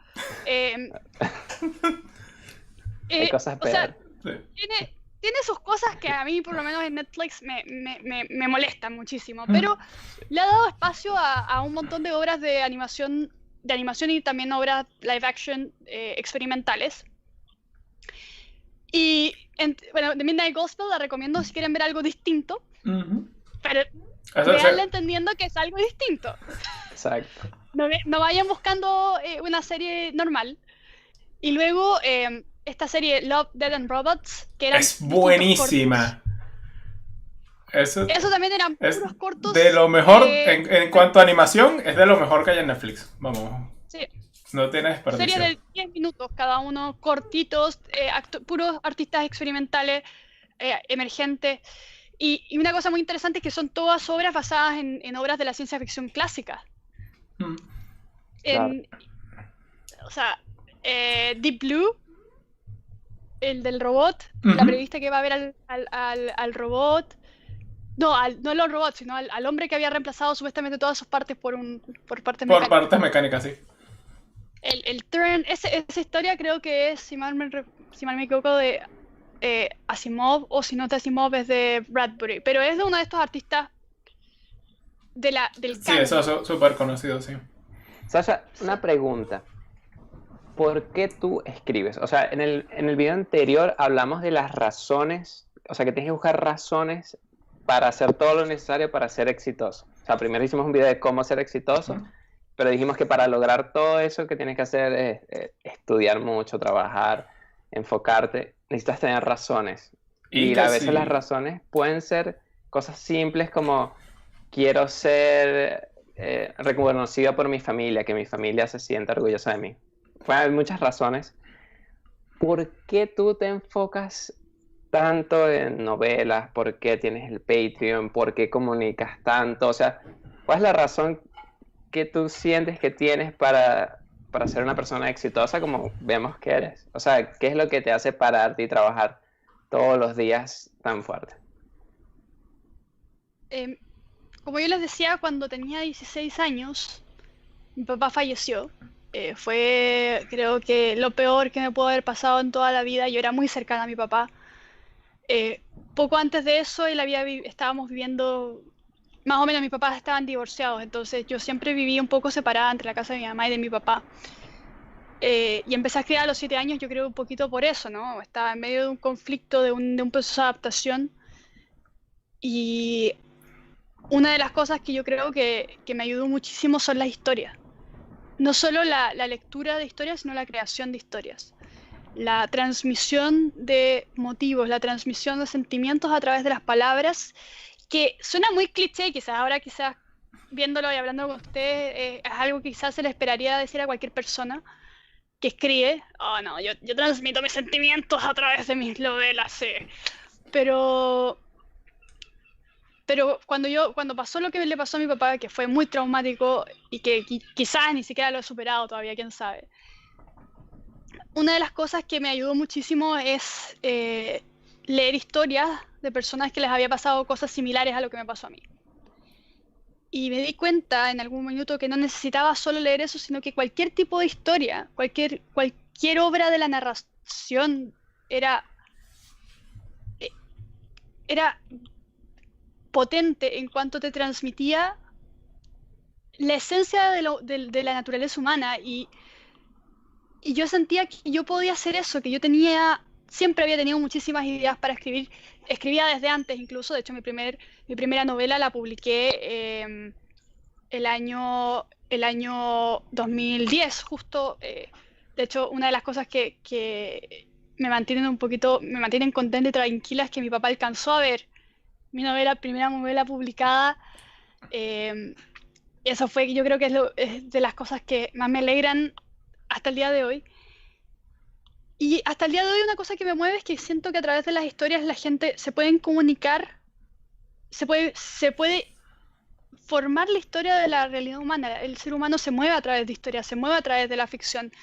Hay cosas peor. O sea, tiene sus cosas que a mí, por lo menos en Netflix, me molestan muchísimo, pero le ha dado espacio a un montón de obras de animación y también obras live action experimentales. Y bueno, The Midnight Gospel la recomiendo si quieren ver algo distinto, pero veanla entendiendo que es algo distinto. Exacto. No vayan buscando una serie normal. Y luego esta serie Love, Death and Robots, que era es buenísima. Eso también eran puros cortos. De lo mejor, en cuanto a animación, es de lo mejor que hay en Netflix. Vamos. Sí. No tiene desperdicio. Serie de 10 minutos cada uno, cortitos, puros artistas experimentales, emergentes. Y una cosa muy interesante es que son todas obras basadas en obras de la ciencia ficción clásica. Claro. O sea, Deep Blue, el del robot, la periodista que va a ver al robot. No al robot, sino al hombre que había reemplazado supuestamente todas sus partes por partes mecánicas. Por partes mecánicas, sí. El Turn, esa historia creo que es, si mal me equivoco, de Asimov, o si no de Asimov es de Bradbury, pero es de uno de estos artistas del Sí, eso es súper conocido, sí. Sasha, una pregunta. ¿Por qué tú escribes? O sea, en el video anterior hablamos de las razones, o sea, que tienes que buscar razones para hacer todo lo necesario para ser exitoso. O sea, primero hicimos un video de cómo ser exitoso, pero dijimos que para lograr todo eso que tienes que hacer es estudiar mucho, trabajar, enfocarte, necesitas tener razones. Y a veces las razones pueden ser cosas simples como quiero ser reconocido por mi familia, que mi familia se sienta orgullosa de mí. Puede haber muchas razones. ¿Por qué tú te enfocas tanto en novelas? ¿Por qué tienes el Patreon? ¿Por qué comunicas tanto? O sea, ¿cuál es la razón que tú sientes que tienes para ser una persona exitosa como vemos que eres? O sea, ¿qué es lo que te hace pararte y trabajar todos los días tan fuerte? Como yo les decía, cuando tenía 16 años, mi papá falleció. Fue, creo que, lo peor que me pudo haber pasado en toda la vida. Yo era muy cercana a mi papá. Poco antes de eso, estábamos viviendo, más o menos mis papás estaban divorciados, entonces yo siempre viví un poco separada entre la casa de mi mamá y de mi papá. Y empecé a escribir a los 7 años, yo creo un poquito por eso, ¿no? Estaba en medio de un conflicto, de un proceso de adaptación. Y una de las cosas que yo creo que me ayudó muchísimo son las historias. No solo la lectura de historias, sino la creación de historias. La transmisión de motivos, la transmisión de sentimientos a través de las palabras, que suena muy cliché, quizás viéndolo y hablando con ustedes, es algo que quizás se le esperaría decir a cualquier persona que escribe. Oh, no, yo transmito mis sentimientos a través de mis novelas, sí. Pero cuando pasó lo que le pasó a mi papá, que fue muy traumático y que quizás ni siquiera lo he superado todavía, quién sabe. una de las cosas que me ayudó muchísimo es leer historias de personas que les había pasado cosas similares a lo que me pasó a mí. Y me di cuenta en algún minuto que no necesitaba solo leer eso, sino que cualquier tipo de historia, cualquier obra de la narración era potente en cuanto te transmitía la esencia de la naturaleza humana. Y yo sentía que yo podía hacer eso, que yo siempre había tenido muchísimas ideas para escribir. Escribía desde antes incluso. De hecho, mi primera novela la publiqué el año 2010, justo. De hecho, una de las cosas que me mantienen contenta y tranquila es que mi papá alcanzó a ver mi primera novela publicada. Eso fue, yo creo que es de las cosas que más me alegran hasta el día de hoy. Y hasta el día de hoy una cosa que me mueve es que siento que a través de las historias la gente se pueden comunicar, se puede formar la historia de la realidad humana. El ser humano se mueve a través de historias, se mueve a través de la ficción.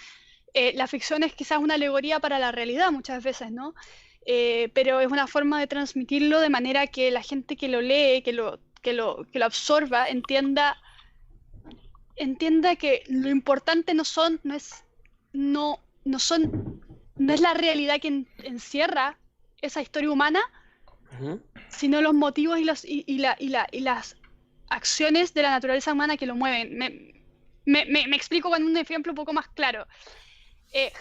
La ficción es quizás una alegoría para la realidad muchas veces, ¿no? Pero es una forma de transmitirlo de manera que la gente que lo lee, que lo absorba, entienda que lo importante no es la realidad que encierra esa historia humana, sino los motivos y las acciones de la naturaleza humana que lo mueven. Me explico con un ejemplo un poco más claro.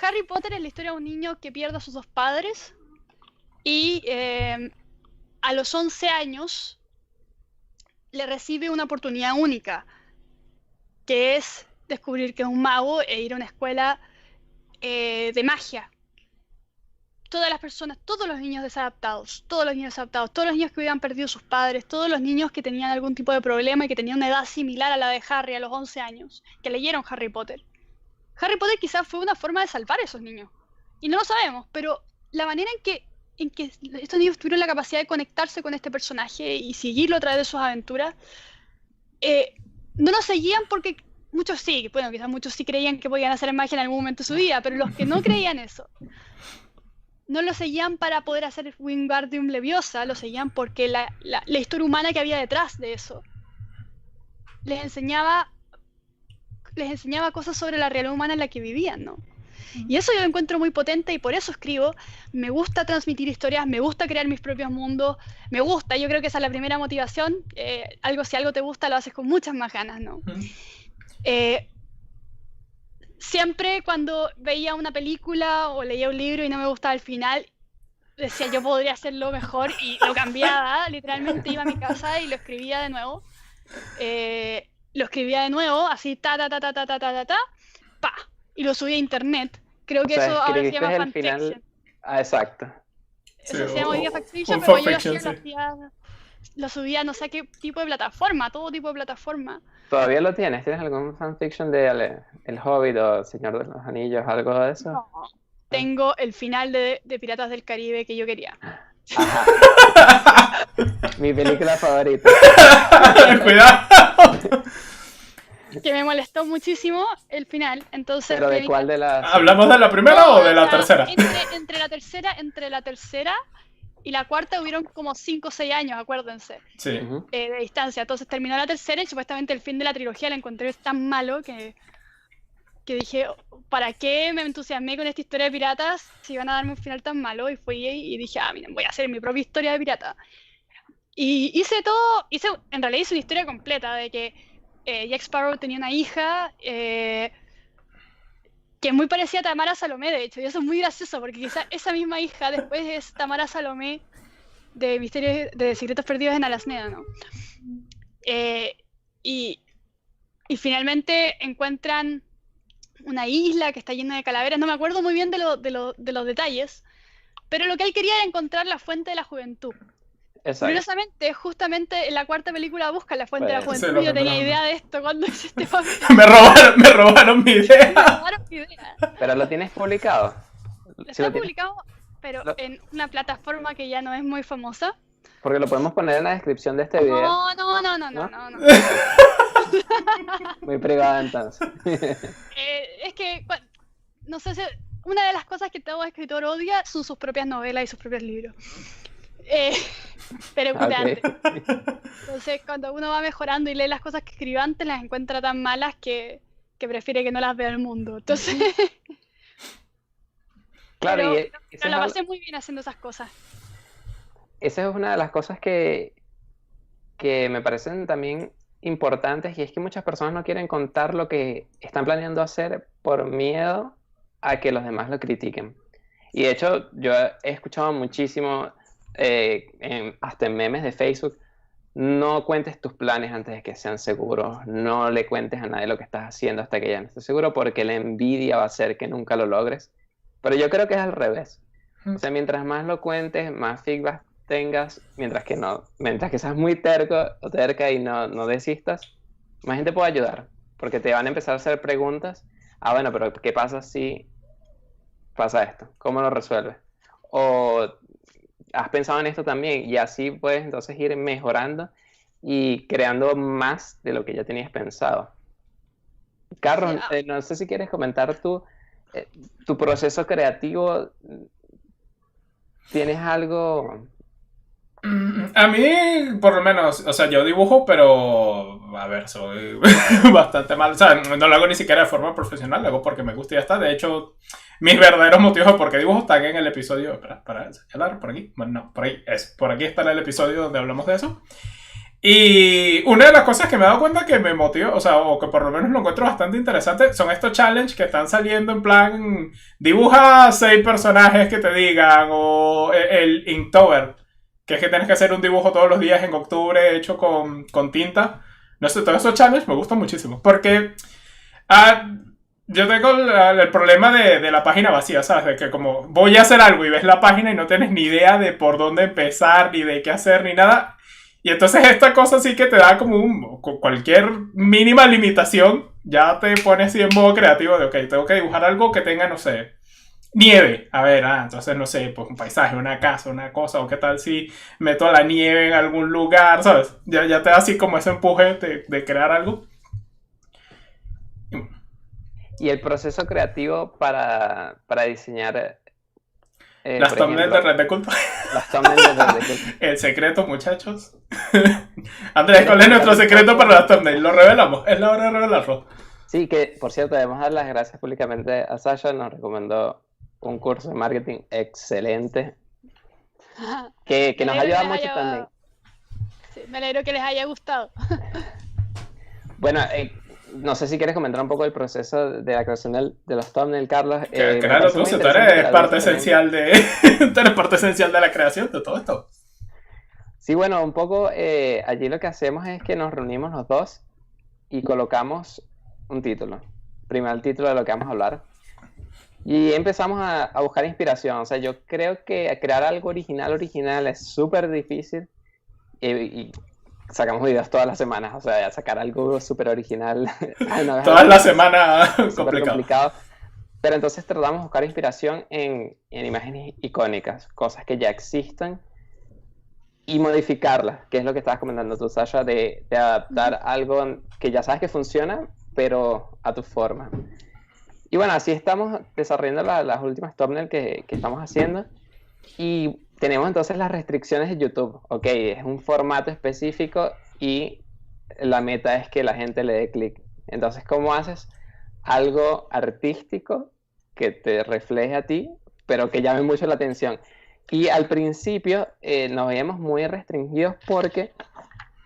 Harry Potter es la historia de un niño que pierde a sus dos padres y a los 11 años le recibe una oportunidad única, que es descubrir que es un mago e ir a una escuela de magia. Todas las personas, todos los niños desadaptados, todos los niños que habían perdido sus padres, todos los niños que tenían algún tipo de problema y que tenían una edad similar a la de Harry a los 11 años, que leyeron Harry Potter. Harry Potter quizás fue una forma de salvar a esos niños. Y no lo sabemos, pero la manera en que estos niños tuvieron la capacidad de conectarse con este personaje y seguirlo a través de sus aventuras, no lo seguían porque muchos sí, bueno, quizás muchos sí creían que podían hacer magia en algún momento de su vida, pero los que no creían eso, no lo seguían para poder hacer Wingardium Leviosa, lo seguían porque la historia humana que había detrás de eso les enseñaba cosas sobre la realidad humana en la que vivían, ¿no? Y eso yo lo encuentro muy potente y por eso escribo. Me gusta transmitir historias, me gusta crear mis propios mundos, yo creo que esa es la primera motivación. Si algo te gusta, lo haces con muchas más ganas, ¿no? Siempre cuando veía una película o leía un libro y no me gustaba el final, decía yo podría hacerlo mejor y lo cambiaba, literalmente iba a mi casa y lo escribía de nuevo. Así pa, y lo subí a internet. Creo que eso ahora se llama fanfiction. Exacto. Eso se llama hoy día fanfiction, pero yo lo subía no sé a qué tipo de plataforma, todo tipo de plataforma. ¿Todavía lo tienes? ¿Tienes algún fanfiction de El Hobbit o Señor de los Anillos, algo de eso? No, tengo el final de Piratas del Caribe que yo quería. Ajá. Mi película favorita. Cuidado. Que me molestó muchísimo el final, entonces... ¿Pero de cuál de las...? ¿Hablamos de la primera o de la tercera? Entre la tercera y la cuarta hubieron como 5 o 6 años, acuérdense, sí. De distancia. Entonces terminó la tercera y supuestamente el fin de la trilogía la encontré tan malo que dije, ¿para qué me entusiasmé con esta historia de piratas si iban a darme un final tan malo? Y fui y dije, miren, voy a hacer mi propia historia de pirata. Y en realidad hice una historia completa de que Jack Sparrow tenía una hija que es muy parecida a Tamara Salomé, de hecho, y eso es muy gracioso porque quizá esa misma hija después es Tamara Salomé de Secretos Perdidos en Alasneda, ¿no? Y finalmente encuentran una isla que está llena de calaveras. No me acuerdo muy bien de los detalles, pero lo que él quería era encontrar la fuente de la juventud. Exacto. Curiosamente, justamente en la cuarta película busca la fuente de la juventud. Yo tenía idea de esto cuando hice este papel. Me robaron mi idea. Pero lo tienes publicado. Está publicado, pero en una plataforma que ya no es muy famosa. Porque lo podemos poner en la descripción de este video. No. Muy privado entonces. Es que, no sé si una de las cosas que todo escritor odia son sus propias novelas y sus propios libros. Pero es muy grande. Entonces, cuando uno va mejorando y lee las cosas que escribió antes, las encuentra tan malas que prefiere que no las vea el mundo. Entonces, Claro, pero la pasé muy bien haciendo esas cosas. Esa es una de las cosas que me parecen también importantes, y es que muchas personas no quieren contar lo que están planeando hacer por miedo a que los demás lo critiquen. Y de hecho, yo he escuchado muchísimo, hasta en memes de Facebook, no cuentes tus planes antes de que sean seguros, no le cuentes a nadie lo que estás haciendo hasta que ya no estés seguro, porque la envidia va a hacer que nunca lo logres. Pero yo creo que es al revés. O sea, mientras más lo cuentes, más feedback tengas, mientras que seas muy terco o terca y no desistas, más gente puede ayudar, porque te van a empezar a hacer preguntas. Bueno, pero ¿qué pasa si pasa esto? ¿Cómo lo resuelves? O has pensado en esto también, y así puedes entonces ir mejorando y creando más de lo que ya tenías pensado. Carlos, no sé si quieres comentar tu proceso creativo. ¿Tienes algo? A mí, por lo menos, o sea, yo dibujo, pero, a ver, soy bastante mal. O sea, no lo hago ni siquiera de forma profesional, lo hago porque me gusta y ya está. De hecho, mis verdaderos motivos de por qué dibujo están en el episodio. Para señalar, por aquí. Bueno, no, por ahí. Por aquí está el episodio donde hablamos de eso. Y una de las cosas que me he dado cuenta que me motivó, o sea, o que por lo menos lo encuentro bastante interesante, son estos challenges que están saliendo en plan, dibuja 6 personajes que te digan, o el Inktober, que es que tienes que hacer un dibujo todos los días en octubre hecho con tinta. No sé, todos esos challenges me gustan muchísimo, porque yo tengo el problema de la página vacía, ¿sabes? De que como voy a hacer algo y ves la página y no tienes ni idea de por dónde empezar, ni de qué hacer, ni nada. Y entonces esta cosa sí que te da como cualquier mínima limitación, ya te pones así en modo creativo de, ok, tengo que dibujar algo que tenga, no sé, nieve. A ver, entonces, no sé, pues un paisaje, una casa, una cosa, o qué tal si meto la nieve en algún lugar, ¿sabes? Ya te da así como ese empuje de crear algo. Y el proceso creativo para diseñar... las thumbnails de Red de Culto. Las thumbnails de Red de Culto. El secreto, muchachos. Andrés, ¿cuál es nuestro secreto para las thumbnails? Lo revelamos, es la hora de revelarlo. Sí, que por cierto, debemos dar las gracias públicamente a Sasha, nos recomendó un curso de marketing excelente que nos ha ayudado mucho también. Sí, me alegro que les haya gustado. Bueno, no sé si quieres comentar un poco el proceso de la creación de los thumbnails, Carlos. Claro, tú eres parte esencial parte esencial de la creación de todo esto. Sí, bueno, un poco allí lo que hacemos es que nos reunimos los dos y colocamos un título. Primero el título de lo que vamos a hablar. Y empezamos a buscar inspiración. O sea, yo creo que crear algo original es súper difícil. Y sacamos videos todas las semanas. O sea, sacar algo súper original. Todas las semanas complicado. Pero entonces tratamos de buscar inspiración en imágenes icónicas. Cosas que ya existan. Y modificarlas, que es lo que estabas comentando tú, Sasha, de adaptar algo que ya sabes que funciona, pero a tu forma. Y bueno, así estamos desarrollando las últimas thumbnails que estamos haciendo. Y tenemos entonces las restricciones de YouTube. Ok, es un formato específico y la meta es que la gente le dé clic. Entonces, ¿cómo haces algo artístico que te refleje a ti, pero que llame mucho la atención? Y al principio nos veíamos muy restringidos porque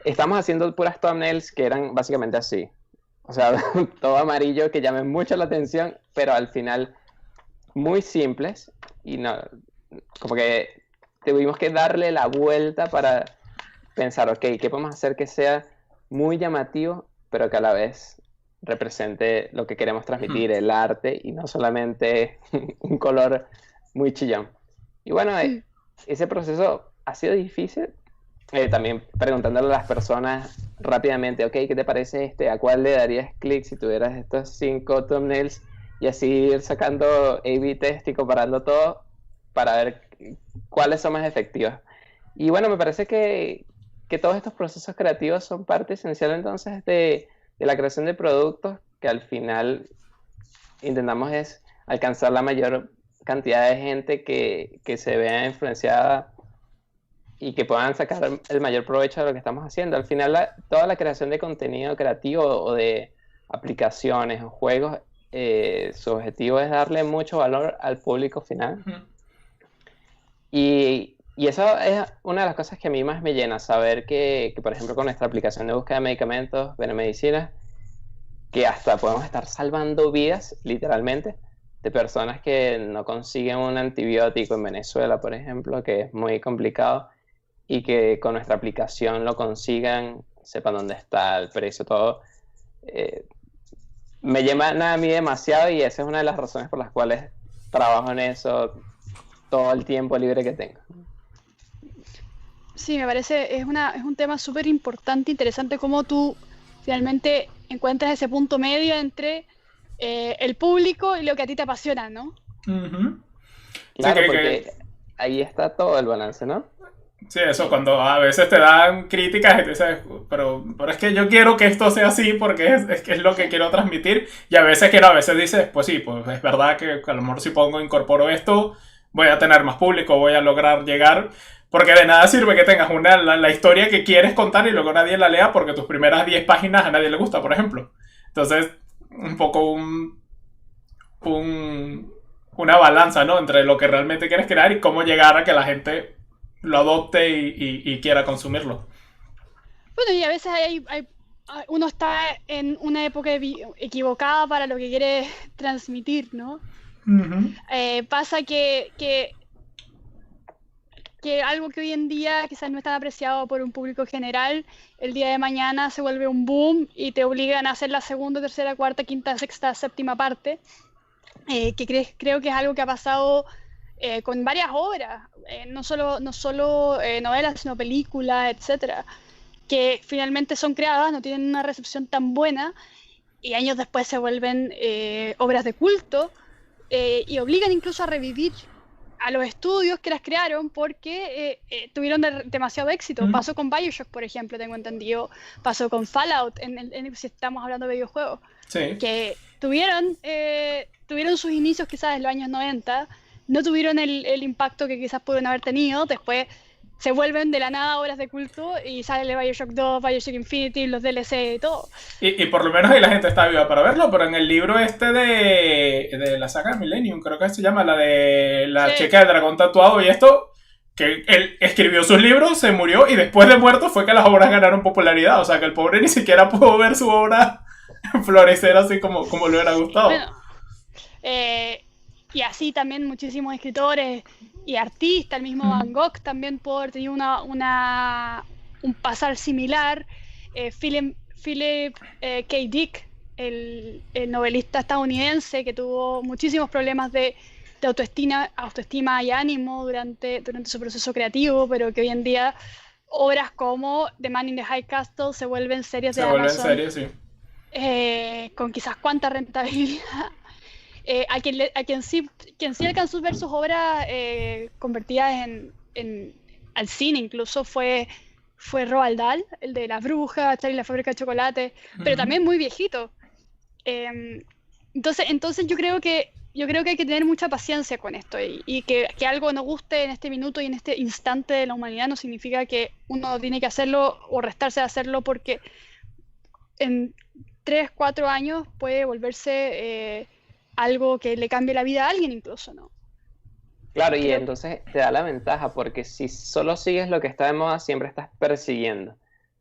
estamos haciendo puras thumbnails que eran básicamente así. O sea, todo amarillo que llame mucho la atención, pero al final muy simples. Y no, como que tuvimos que darle la vuelta para pensar, ok, ¿qué podemos hacer que sea muy llamativo, pero que a la vez represente lo que queremos transmitir, el arte, y no solamente un color muy chillón? Y bueno, ese proceso ha sido difícil. También preguntándole a las personas rápidamente, ok, ¿qué te parece ¿A cuál le darías clic si tuvieras estos 5 thumbnails? Y así ir sacando A/B test y comparando todo para ver cuáles son más efectivos. Y bueno, me parece que todos estos procesos creativos son parte esencial entonces de la creación de productos, que al final intentamos es alcanzar la mayor cantidad de gente que se vea influenciada y que puedan sacar el mayor provecho de lo que estamos haciendo. Al final, toda la creación de contenido creativo o de aplicaciones o juegos, su objetivo es darle mucho valor al público final. Y eso es una de las cosas que a mí más me llena, saber que por ejemplo, con nuestra aplicación de búsqueda de medicamentos, medicinas, que hasta podemos estar salvando vidas, literalmente, de personas que no consiguen un antibiótico en Venezuela, por ejemplo, que es muy complicado, y que con nuestra aplicación lo consigan, sepan dónde está el precio, todo. Me llena a mí demasiado y esa es una de las razones por las cuales trabajo en eso todo el tiempo libre que tengo. Sí, me parece, es un tema súper importante, interesante cómo tú finalmente encuentras ese punto medio entre el público y lo que a ti te apasiona, ¿no? Uh-huh. Claro, sí, porque ahí está todo el balance, ¿no? Sí, eso, cuando a veces te dan críticas y te dices, pero es que yo quiero que esto sea así porque es lo que quiero transmitir, y a veces dices, pues sí, pues es verdad que a lo mejor si incorporo esto, voy a tener más público, voy a lograr llegar, porque de nada sirve que tengas la historia que quieres contar y luego nadie la lea porque tus primeras 10 páginas a nadie le gusta, por ejemplo. Entonces, un poco una balanza, ¿no? Entre lo que realmente quieres crear y cómo llegar a que la gente lo adopte y quiera consumirlo. Bueno, y a veces uno está en una época equivocada para lo que quiere transmitir, ¿no? Uh-huh. Pasa que algo que hoy en día quizás no es tan apreciado por un público general, el día de mañana se vuelve un boom y te obligan a hacer la segunda, tercera, cuarta, quinta, sexta, séptima parte, que creo que es algo que ha pasado con varias obras, no solo novelas, sino películas, etcétera, que finalmente son creadas, no tienen una recepción tan buena y años después se vuelven obras de culto y obligan incluso a revivir a los estudios que las crearon porque tuvieron demasiado éxito. Pasó con BioShock, por ejemplo, tengo entendido. Pasó con Fallout, si estamos hablando de videojuegos. Sí. Que tuvieron sus inicios quizás en los años 90, no tuvieron el impacto que quizás pudieron haber tenido. Después se vuelven de la nada obras de culto y sale BioShock 2, BioShock Infinity, los DLC y todo. Y por lo menos ahí la gente está viva para verlo, pero en el libro de la saga Millennium, creo que se llama, la de la chica del dragón tatuado y esto, que él escribió sus libros, se murió y después de muerto fue que las obras ganaron popularidad. O sea que el pobre ni siquiera pudo ver su obra florecer así como le hubiera gustado. Bueno, y así también muchísimos escritores y artistas, el mismo Van Gogh también pudo haber tenido un pasar similar. Philip K. Dick, el novelista estadounidense que tuvo muchísimos problemas de autoestima y ánimo durante su proceso creativo, pero que hoy en día obras como The Man in the High Castle se vuelven series de Amazon. Se vuelven series, sí. Con quizás cuánta rentabilidad. A quien sí alcanzó a ver sus obras convertidas al cine, incluso fue Roald Dahl, el de Las Brujas, Charlie y la Fábrica de Chocolate, pero también muy viejito. Entonces yo creo que hay que tener mucha paciencia con esto y que algo nos guste en este minuto y en este instante de la humanidad no significa que uno tiene que hacerlo o restarse de hacerlo, porque en 3, 4 años puede volverse algo que le cambie la vida a alguien incluso, ¿no? Claro, y entonces te da la ventaja, porque si solo sigues lo que está de moda, siempre estás persiguiendo.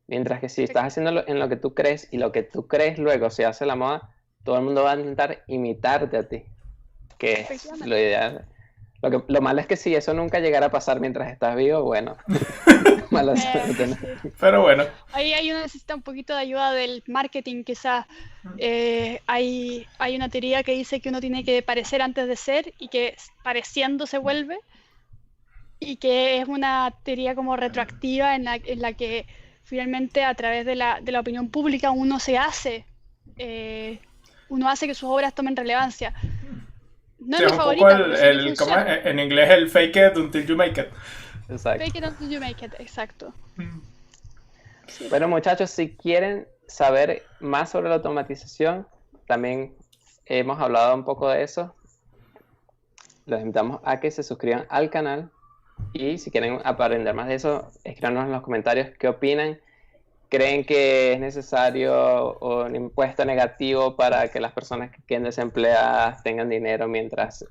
Mientras que si estás haciendo en lo que tú crees y lo que tú crees luego se hace la moda, todo el mundo va a intentar imitarte a ti, que es lo ideal. Lo malo es que si eso nunca llegara a pasar mientras estás vivo, bueno, mala suerte, ¿no? Pero bueno. Ahí uno necesita un poquito de ayuda del marketing, quizás. Hay una teoría que dice que uno tiene que parecer antes de ser y que pareciendo se vuelve, y que es una teoría como retroactiva en la que finalmente a través de la opinión pública uno hace que sus obras tomen relevancia. No es mi favorita, ¿cómo es? En inglés el fake it until you make it. Exacto. Fake it until you make it, exacto. Sí. Bueno, muchachos, si quieren saber más sobre la automatización, también hemos hablado un poco de eso. los invitamos a que se suscriban al canal y si quieren aprender más de eso, escríbanos en los comentarios qué opinan. ¿Creen que es necesario un impuesto negativo para que las personas que queden desempleadas tengan dinero mientras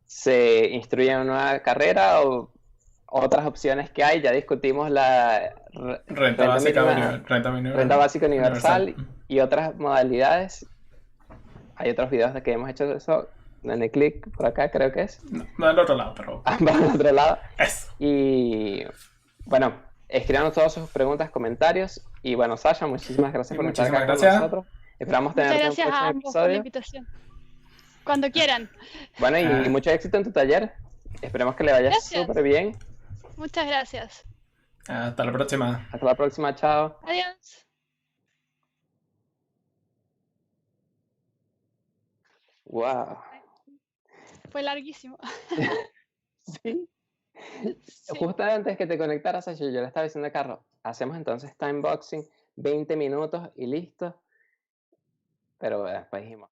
se instruyen en una nueva carrera o otras opciones que hay? Ya discutimos la renta básica universal y otras modalidades. Hay otros videos de que hemos hecho eso. Denle clic por acá, creo que es. No del otro lado, pero... Va al otro lado. Eso. Y bueno, escribanos todas sus preguntas, comentarios. Y bueno, Sasha, muchísimas gracias por estar acá con nosotros. Esperamos tenerte en un próximo episodio. Por la invitación. Cuando quieran. Bueno, y mucho éxito en tu taller. Esperemos que le vaya súper bien. Muchas gracias. Hasta la próxima. Hasta la próxima, chao. Adiós. Wow. Fue larguísimo. Sí. Justo antes que te conectaras, yo le estaba diciendo a Carlos, hacemos entonces timeboxing 20 minutos y listo. Pero después dijimos,